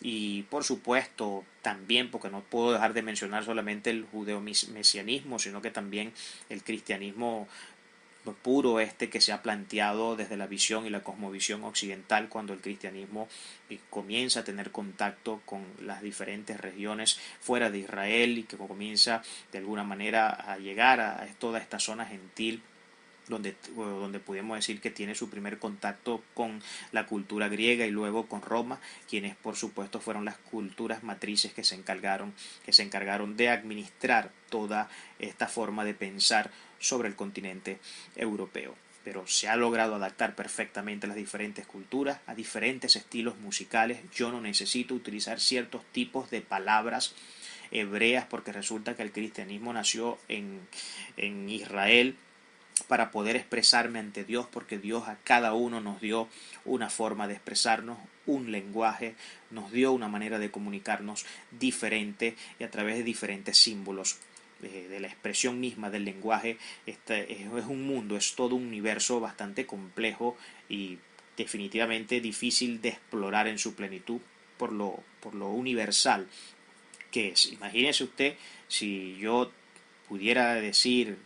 y por supuesto también, porque no puedo dejar de mencionar solamente el judeomesianismo, sino que también el cristianismo puro que se ha planteado desde la visión y la cosmovisión occidental, cuando el cristianismo comienza a tener contacto con las diferentes regiones fuera de Israel y que comienza de alguna manera a llegar a toda esta zona gentil, donde pudimos decir que tiene su primer contacto con la cultura griega y luego con Roma, quienes por supuesto fueron las culturas matrices que se encargaron de administrar toda esta forma de pensar sobre el continente europeo. Pero se ha logrado adaptar perfectamente a las diferentes culturas, a diferentes estilos musicales. Yo no necesito utilizar ciertos tipos de palabras hebreas, porque resulta que el cristianismo nació en Israel para poder expresarme ante Dios, porque Dios a cada uno nos dio una forma de expresarnos, un lenguaje, nos dio una manera de comunicarnos diferente y a través de diferentes símbolos de la expresión misma del lenguaje. Este es un mundo, es todo un universo bastante complejo y definitivamente difícil de explorar en su plenitud por lo universal que es. Imagínese usted si yo pudiera decir,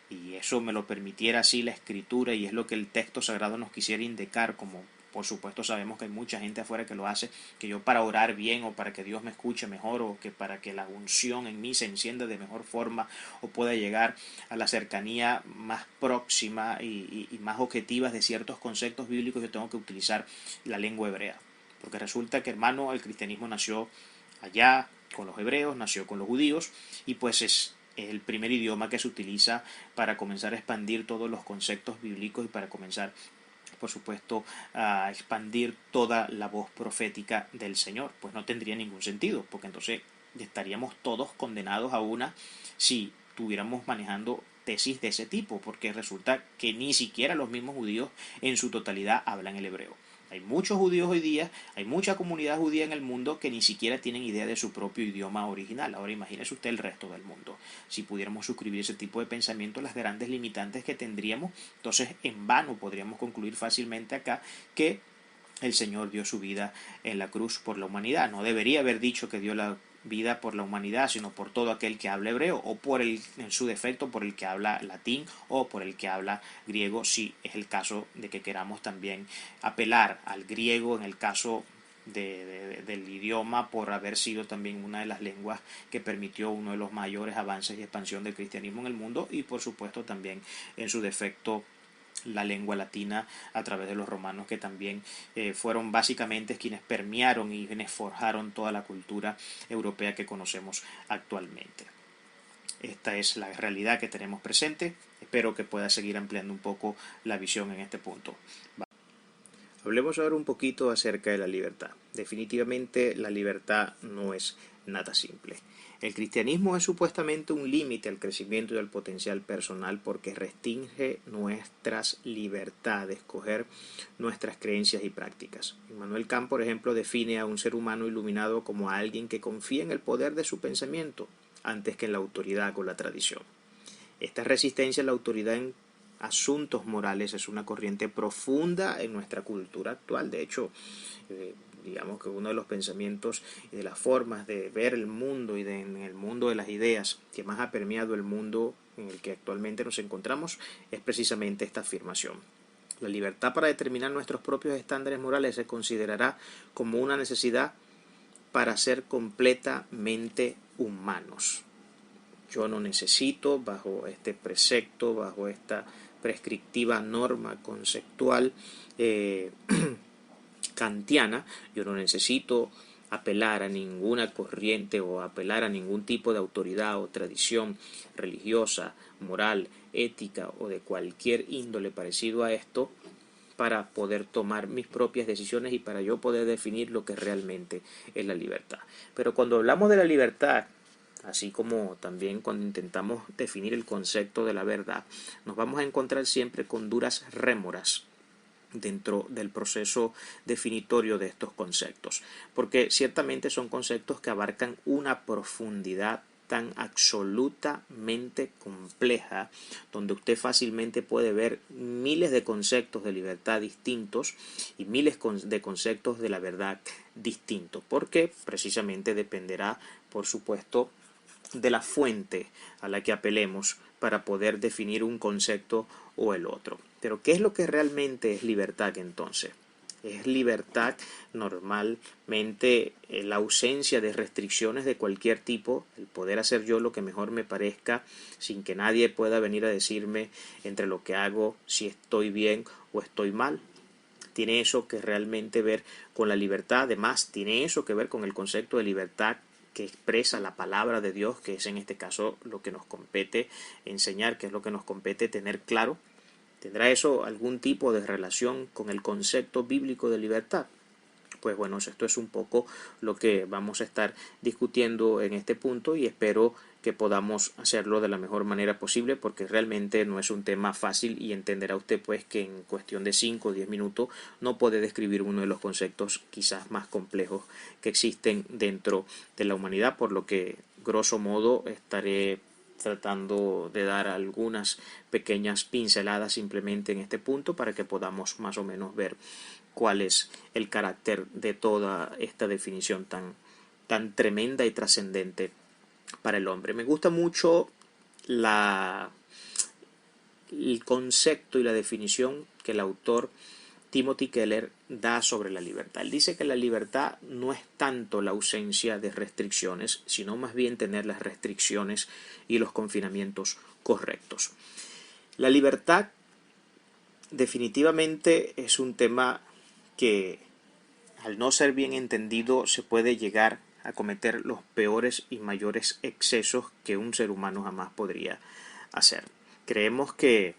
y eso me lo permitiera así la escritura, y es lo que el texto sagrado nos quisiera indicar, como por supuesto sabemos que hay mucha gente afuera que lo hace, que yo para orar bien o para que Dios me escuche mejor o que para que la unción en mí se encienda de mejor forma o pueda llegar a la cercanía más próxima y más objetivas de ciertos conceptos bíblicos, yo tengo que utilizar la lengua hebrea, porque resulta que, hermano, el cristianismo nació allá con los hebreos, nació con los judíos, y pues es el primer idioma que se utiliza para comenzar a expandir todos los conceptos bíblicos y para comenzar, por supuesto, a expandir toda la voz profética del Señor. Pues no tendría ningún sentido, porque entonces estaríamos todos condenados a una si estuviéramos manejando tesis de ese tipo, porque resulta que ni siquiera los mismos judíos en su totalidad hablan el hebreo. Hay muchos judíos hoy día, hay mucha comunidad judía en el mundo que ni siquiera tienen idea de su propio idioma original. Ahora imagínese usted el resto del mundo. Si pudiéramos suscribir ese tipo de pensamiento, las grandes limitantes que tendríamos, entonces en vano podríamos concluir fácilmente acá que el Señor dio su vida en la cruz por la humanidad. No debería haber dicho que dio la vida por la humanidad, sino por todo aquel que habla hebreo, o en su defecto, por el que habla latín, o por el que habla griego, si es el caso de que queramos también apelar al griego en el caso del idioma por haber sido también una de las lenguas que permitió uno de los mayores avances y expansión del cristianismo en el mundo, y por supuesto también en su defecto la lengua latina a través de los romanos, que también fueron básicamente quienes permearon y quienes forjaron toda la cultura europea que conocemos actualmente. Esta es la realidad que tenemos presente. Espero que pueda seguir ampliando un poco la visión en este punto. Hablemos ahora un poquito acerca de la libertad. Definitivamente la libertad no es nada simple. El cristianismo es supuestamente un límite al crecimiento y al potencial personal porque restringe nuestras libertades de escoger nuestras creencias y prácticas. Immanuel Kant, por ejemplo, define a un ser humano iluminado como a alguien que confía en el poder de su pensamiento antes que en la autoridad o la tradición. Esta resistencia a la autoridad en asuntos morales es una corriente profunda en nuestra cultura actual. De hecho, digamos que uno de los pensamientos y de las formas de ver el mundo y en el mundo de las ideas que más ha permeado el mundo en el que actualmente nos encontramos es precisamente esta afirmación. La libertad para determinar nuestros propios estándares morales se considerará como una necesidad para ser completamente humanos. Yo no necesito, bajo este precepto, bajo esta prescriptiva norma conceptual kantiana, yo no necesito apelar a ninguna corriente o apelar a ningún tipo de autoridad o tradición religiosa, moral, ética o de cualquier índole parecido a esto para poder tomar mis propias decisiones y para yo poder definir lo que realmente es la libertad. Pero cuando hablamos de la libertad, así como también cuando intentamos definir el concepto de la verdad, nos vamos a encontrar siempre con duras rémoras dentro del proceso definitorio de estos conceptos, porque ciertamente son conceptos que abarcan una profundidad tan absolutamente compleja, donde usted fácilmente puede ver miles de conceptos de libertad distintos y miles de conceptos de la verdad distintos, porque precisamente dependerá, por supuesto, de la fuente a la que apelemos para poder definir un concepto o el otro. Pero ¿qué es lo que realmente es libertad entonces? Es libertad normalmente la ausencia de restricciones de cualquier tipo, el poder hacer yo lo que mejor me parezca sin que nadie pueda venir a decirme entre lo que hago si estoy bien o estoy mal. Tiene eso que realmente ver con la libertad, además tiene eso que ver con el concepto de libertad que expresa la palabra de Dios, que es en este caso lo que nos compete enseñar, que es lo que nos compete tener claro. ¿Tendrá eso algún tipo de relación con el concepto bíblico de libertad? Pues bueno, esto es un poco lo que vamos a estar discutiendo en este punto y espero que podamos hacerlo de la mejor manera posible porque realmente no es un tema fácil y entenderá usted pues que en cuestión de 5 o 10 minutos no puede describir uno de los conceptos quizás más complejos que existen dentro de la humanidad, por lo que grosso modo estaré tratando de dar algunas pequeñas pinceladas simplemente en este punto para que podamos más o menos ver cuál es el carácter de toda esta definición tan tremenda y trascendente para el hombre. Me gusta mucho el concepto y la definición que el autor Timothy Keller da sobre la libertad. Él dice que la libertad no es tanto la ausencia de restricciones, sino más bien tener las restricciones y los confinamientos correctos. La libertad definitivamente es un tema que, al no ser bien entendido, se puede llegar a cometer los peores y mayores excesos que un ser humano jamás podría hacer. Creemos que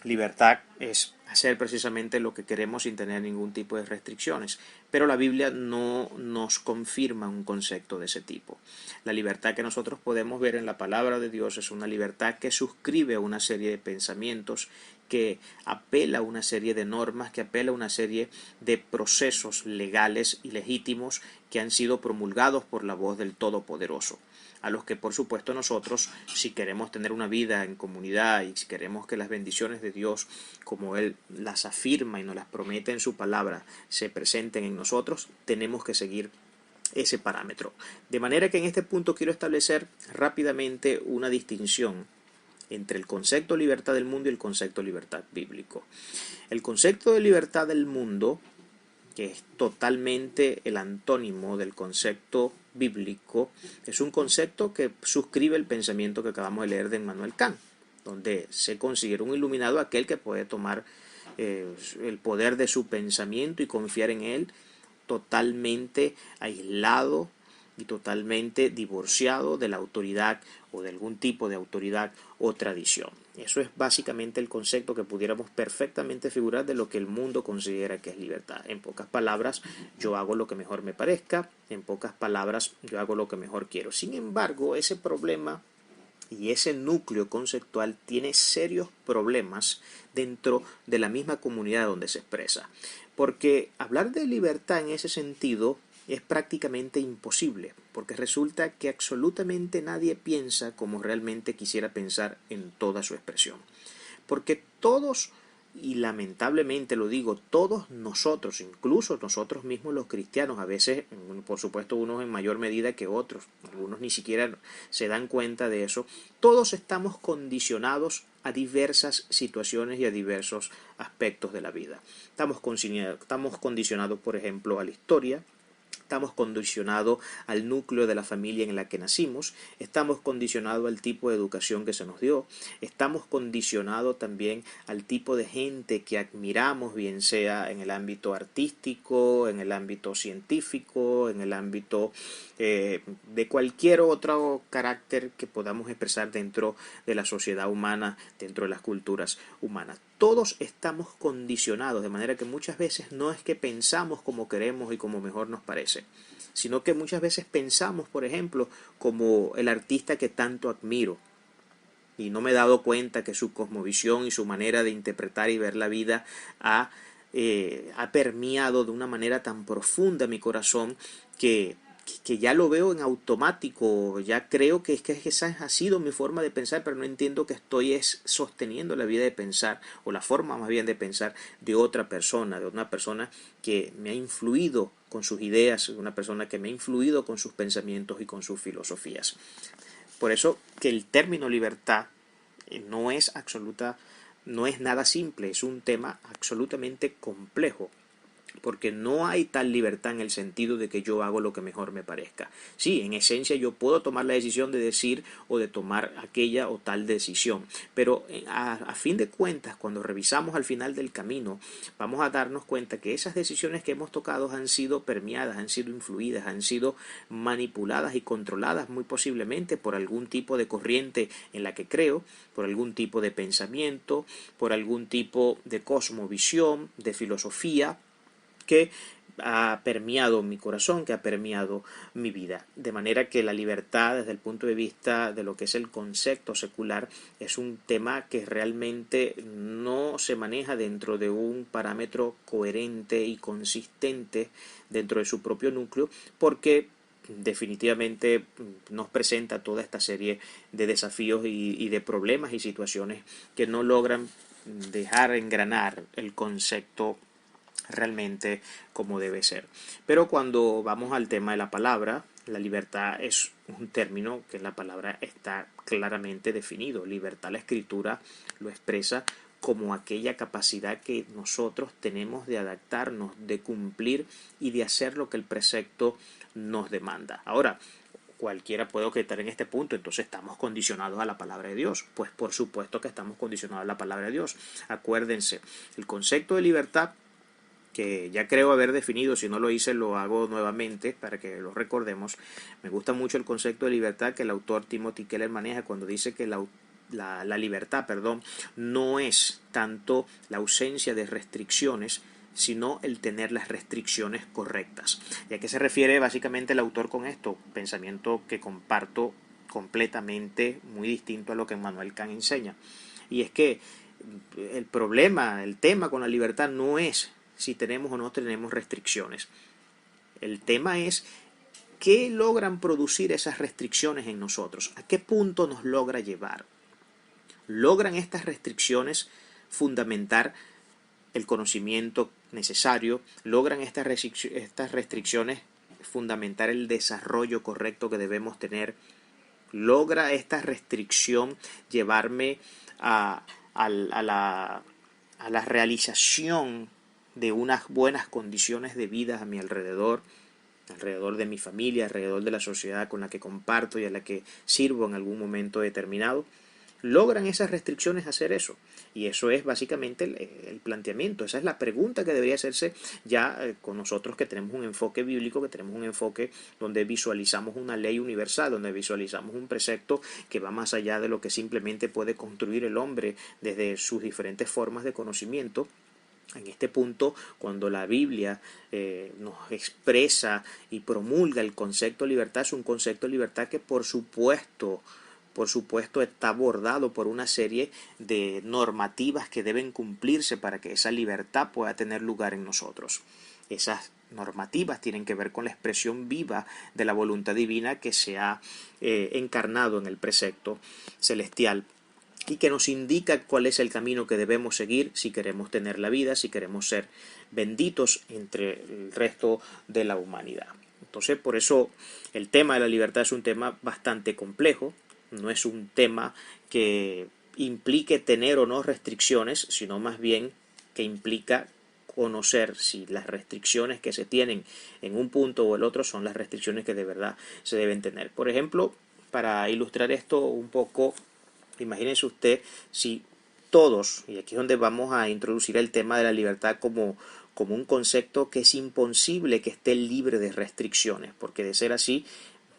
libertad es hacer precisamente lo que queremos sin tener ningún tipo de restricciones, pero la Biblia no nos confirma un concepto de ese tipo. La libertad que nosotros podemos ver en la palabra de Dios es una libertad que suscribe a una serie de pensamientos, que apela a una serie de normas, que apela a una serie de procesos legales y legítimos que han sido promulgados por la voz del Todopoderoso, a los que por supuesto nosotros, si queremos tener una vida en comunidad y si queremos que las bendiciones de Dios, como Él las afirma y nos las promete en su palabra, se presenten en nosotros, tenemos que seguir ese parámetro. De manera que en este punto quiero establecer rápidamente una distinción entre el concepto de libertad del mundo y el concepto de libertad bíblico. El concepto de libertad del mundo, que es totalmente el antónimo del concepto bíblico, es un concepto que suscribe el pensamiento que acabamos de leer de Immanuel Kant, donde se considera un iluminado aquel que puede tomar el poder de su pensamiento y confiar en él totalmente aislado y totalmente divorciado de la autoridad o de algún tipo de autoridad o tradición. Eso es básicamente el concepto que pudiéramos perfectamente figurar de lo que el mundo considera que es libertad. En pocas palabras, yo hago lo que mejor me parezca, en pocas palabras, yo hago lo que mejor quiero. Sin embargo, ese problema y ese núcleo conceptual tiene serios problemas dentro de la misma comunidad donde se expresa. Porque hablar de libertad en ese sentido es prácticamente imposible, porque resulta que absolutamente nadie piensa como realmente quisiera pensar en toda su expresión. Porque todos, y lamentablemente lo digo, todos nosotros, incluso nosotros mismos los cristianos, a veces, por supuesto, unos en mayor medida que otros, algunos ni siquiera se dan cuenta de eso, todos estamos condicionados a diversas situaciones y a diversos aspectos de la vida. Estamos condicionados, por ejemplo, a la historia. Estamos condicionados al núcleo de la familia en la que nacimos, estamos condicionados al tipo de educación que se nos dio, estamos condicionados también al tipo de gente que admiramos, bien sea en el ámbito artístico, en el ámbito científico, en el ámbito de cualquier otro carácter que podamos expresar dentro de la sociedad humana, dentro de las culturas humanas. Todos estamos condicionados, de manera que muchas veces no es que pensamos como queremos y como mejor nos parece, sino que muchas veces pensamos, por ejemplo, como el artista que tanto admiro, y no me he dado cuenta que su cosmovisión y su manera de interpretar y ver la vida ha permeado de una manera tan profunda mi corazón que ya lo veo en automático, ya creo que esa ha sido mi forma de pensar, pero no entiendo que estoy sosteniendo la vida de pensar, o la forma más bien de pensar de otra persona, de una persona que me ha influido con sus ideas, de una persona que me ha influido con sus pensamientos y con sus filosofías. Por eso que el término libertad no es no es nada simple, es un tema absolutamente complejo, porque no hay tal libertad en el sentido de que yo hago lo que mejor me parezca. Sí, en esencia yo puedo tomar la decisión de decir o de tomar aquella o tal decisión, pero a fin de cuentas, cuando revisamos al final del camino, vamos a darnos cuenta que esas decisiones que hemos tocado han sido permeadas, han sido influidas, han sido manipuladas y controladas muy posiblemente por algún tipo de corriente en la que creo, por algún tipo de pensamiento, por algún tipo de cosmovisión, de filosofía, que ha permeado mi corazón, que ha permeado mi vida. De manera que la libertad, desde el punto de vista de lo que es el concepto secular, es un tema que realmente no se maneja dentro de un parámetro coherente y consistente dentro de su propio núcleo, porque definitivamente nos presenta toda esta serie de desafíos y de problemas y situaciones que no logran dejar engranar el concepto realmente como debe ser. Pero cuando vamos al tema de la palabra, la libertad es un término que en la palabra está claramente definido. Libertad, la escritura lo expresa como aquella capacidad que nosotros tenemos de adaptarnos, de cumplir y de hacer lo que el precepto nos demanda. Ahora, cualquiera puede objetar en este punto, entonces estamos condicionados a la palabra de Dios. Pues por supuesto que estamos condicionados a la palabra de Dios. Acuérdense, el concepto de libertad, que ya creo haber definido, si no lo hice lo hago nuevamente para que lo recordemos. Me gusta mucho el concepto de libertad que el autor Timothy Keller maneja cuando dice que la libertad, no es tanto la ausencia de restricciones, sino el tener las restricciones correctas. ¿Y a qué se refiere básicamente el autor con esto? Pensamiento que comparto completamente, muy distinto a lo que Immanuel Kant enseña. Y es que el problema, el tema con la libertad no es si tenemos o no tenemos restricciones. El tema es qué logran producir esas restricciones en nosotros, a qué punto nos logra llevar. ¿Logran estas restricciones fundamentar el conocimiento necesario? ¿Logran estas restricciones fundamentar el desarrollo correcto que debemos tener? ¿Logra esta restricción llevarme a la realización de unas buenas condiciones de vida a mi alrededor de mi familia, alrededor de la sociedad con la que comparto y a la que sirvo en algún momento determinado, logran esas restricciones hacer eso. Y eso es básicamente el planteamiento, esa es la pregunta que debería hacerse ya con nosotros que tenemos un enfoque bíblico, que tenemos un enfoque donde visualizamos una ley universal, donde visualizamos un precepto que va más allá de lo que simplemente puede construir el hombre desde sus diferentes formas de conocimiento. En este punto, cuando la Biblia nos expresa y promulga el concepto de libertad, es un concepto de libertad que por supuesto está abordado por una serie de normativas que deben cumplirse para que esa libertad pueda tener lugar en nosotros. Esas normativas tienen que ver con la expresión viva de la voluntad divina que se ha encarnado en el precepto celestial y que nos indica cuál es el camino que debemos seguir si queremos tener la vida, si queremos ser benditos entre el resto de la humanidad. Entonces, por eso el tema de la libertad es un tema bastante complejo, no es un tema que implique tener o no restricciones, sino más bien que implica conocer si las restricciones que se tienen en un punto o el otro son las restricciones que de verdad se deben tener. Por ejemplo, para ilustrar esto un poco, imagínense usted si todos, y aquí es donde vamos a introducir el tema de la libertad como un concepto que es imposible que esté libre de restricciones, porque de ser así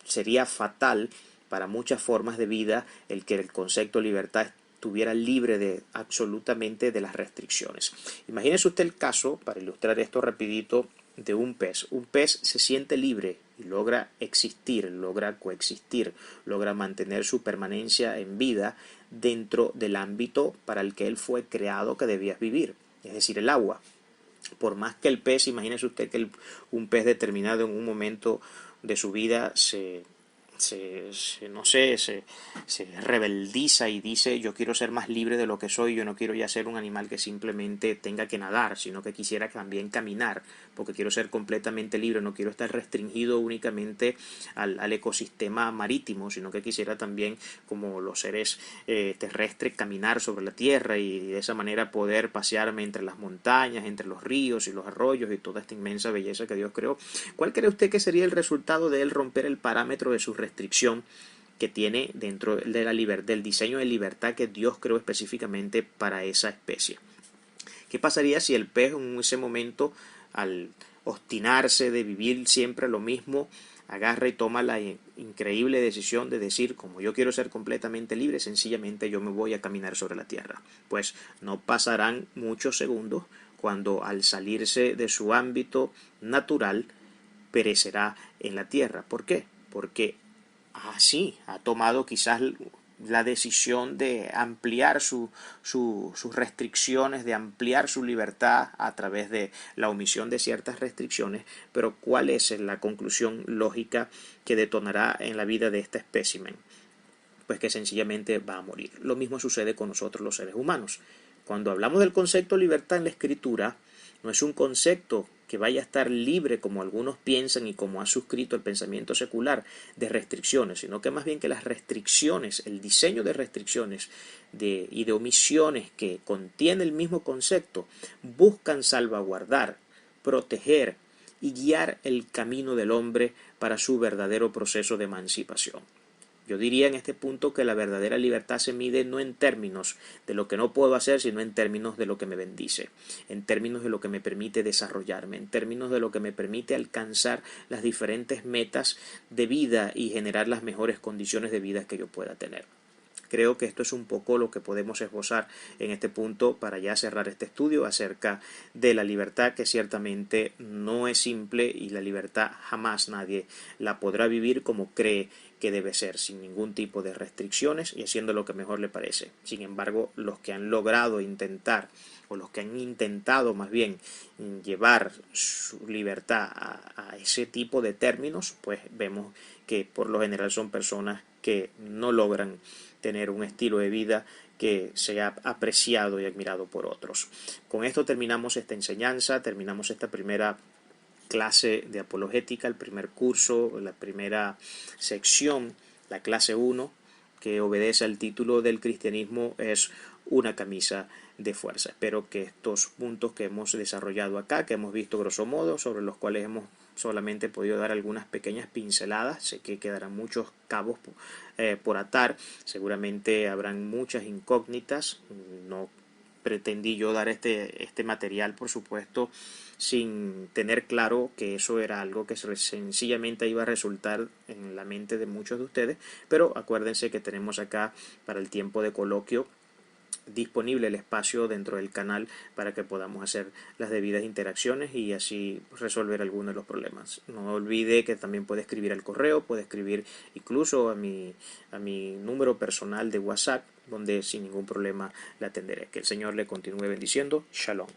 sería fatal para muchas formas de vida el que el concepto de libertad estuviera libre de absolutamente de las restricciones. Imagínese usted el caso, para ilustrar esto rapidito, de un pez. Un pez se siente libre y logra existir, logra coexistir, logra mantener su permanencia en vida dentro del ámbito para el que él fue creado que debía vivir, es decir, el agua. Por más que el pez, imagínese usted que un pez determinado en un momento de su vida se rebeldiza y dice yo quiero ser más libre de lo que soy, yo no quiero ya ser un animal que simplemente tenga que nadar, sino que quisiera también caminar, porque quiero ser completamente libre, no quiero estar restringido únicamente al ecosistema marítimo, sino que quisiera también, como los seres terrestres, caminar sobre la tierra y de esa manera poder pasearme entre las montañas, entre los ríos y los arroyos y toda esta inmensa belleza que Dios creó. ¿Cuál cree usted que sería el resultado de él romper el parámetro de su restricción que tiene dentro de del diseño de libertad que Dios creó específicamente para esa especie? ¿Qué pasaría si el pez en ese momento, al obstinarse de vivir siempre lo mismo, agarra y toma la increíble decisión de decir, como yo quiero ser completamente libre, sencillamente yo me voy a caminar sobre la tierra? Pues no pasarán muchos segundos cuando al salirse de su ámbito natural perecerá en la tierra. ¿Por qué? Porque así ha tomado quizás la decisión de ampliar sus restricciones, de ampliar su libertad a través de la omisión de ciertas restricciones, pero ¿cuál es la conclusión lógica que detonará en la vida de este espécimen? Pues que sencillamente va a morir. Lo mismo sucede con nosotros los seres humanos. Cuando hablamos del concepto de libertad en la Escritura, no es un concepto que vaya a estar libre, como algunos piensan y como ha suscrito el pensamiento secular, de restricciones, sino que más bien que las restricciones, el diseño de restricciones y de omisiones que contiene el mismo concepto, buscan salvaguardar, proteger y guiar el camino del hombre para su verdadero proceso de emancipación. Yo diría en este punto que la verdadera libertad se mide no en términos de lo que no puedo hacer, sino en términos de lo que me bendice, en términos de lo que me permite desarrollarme, en términos de lo que me permite alcanzar las diferentes metas de vida y generar las mejores condiciones de vida que yo pueda tener. Creo que esto es un poco lo que podemos esbozar en este punto para ya cerrar este estudio acerca de la libertad, que ciertamente no es simple y la libertad jamás nadie la podrá vivir como cree que debe ser, sin ningún tipo de restricciones y haciendo lo que mejor le parece. Sin embargo, los que han logrado intentar, o los que han intentado más bien llevar su libertad a ese tipo de términos, pues vemos que por lo general son personas que no logran tener un estilo de vida que sea apreciado y admirado por otros. Con esto terminamos esta enseñanza, terminamos esta primera clase de apologética, el primer curso, la primera sección, la clase 1, que obedece al título del cristianismo es una camisa de fuerza. Espero que estos puntos que hemos desarrollado acá, que hemos visto grosso modo, sobre los cuales hemos solamente podido dar algunas pequeñas pinceladas, sé que quedarán muchos cabos por atar, seguramente habrán muchas incógnitas, no pretendí yo dar este material, por supuesto, sin tener claro que eso era algo que sencillamente iba a resultar en la mente de muchos de ustedes, pero acuérdense que tenemos acá para el tiempo de coloquio disponible el espacio dentro del canal para que podamos hacer las debidas interacciones y así resolver algunos de los problemas. No olvide que también puede escribir al correo, puede escribir incluso a mi número personal de WhatsApp, donde sin ningún problema la atenderé. Que el Señor le continúe bendiciendo. Shalom.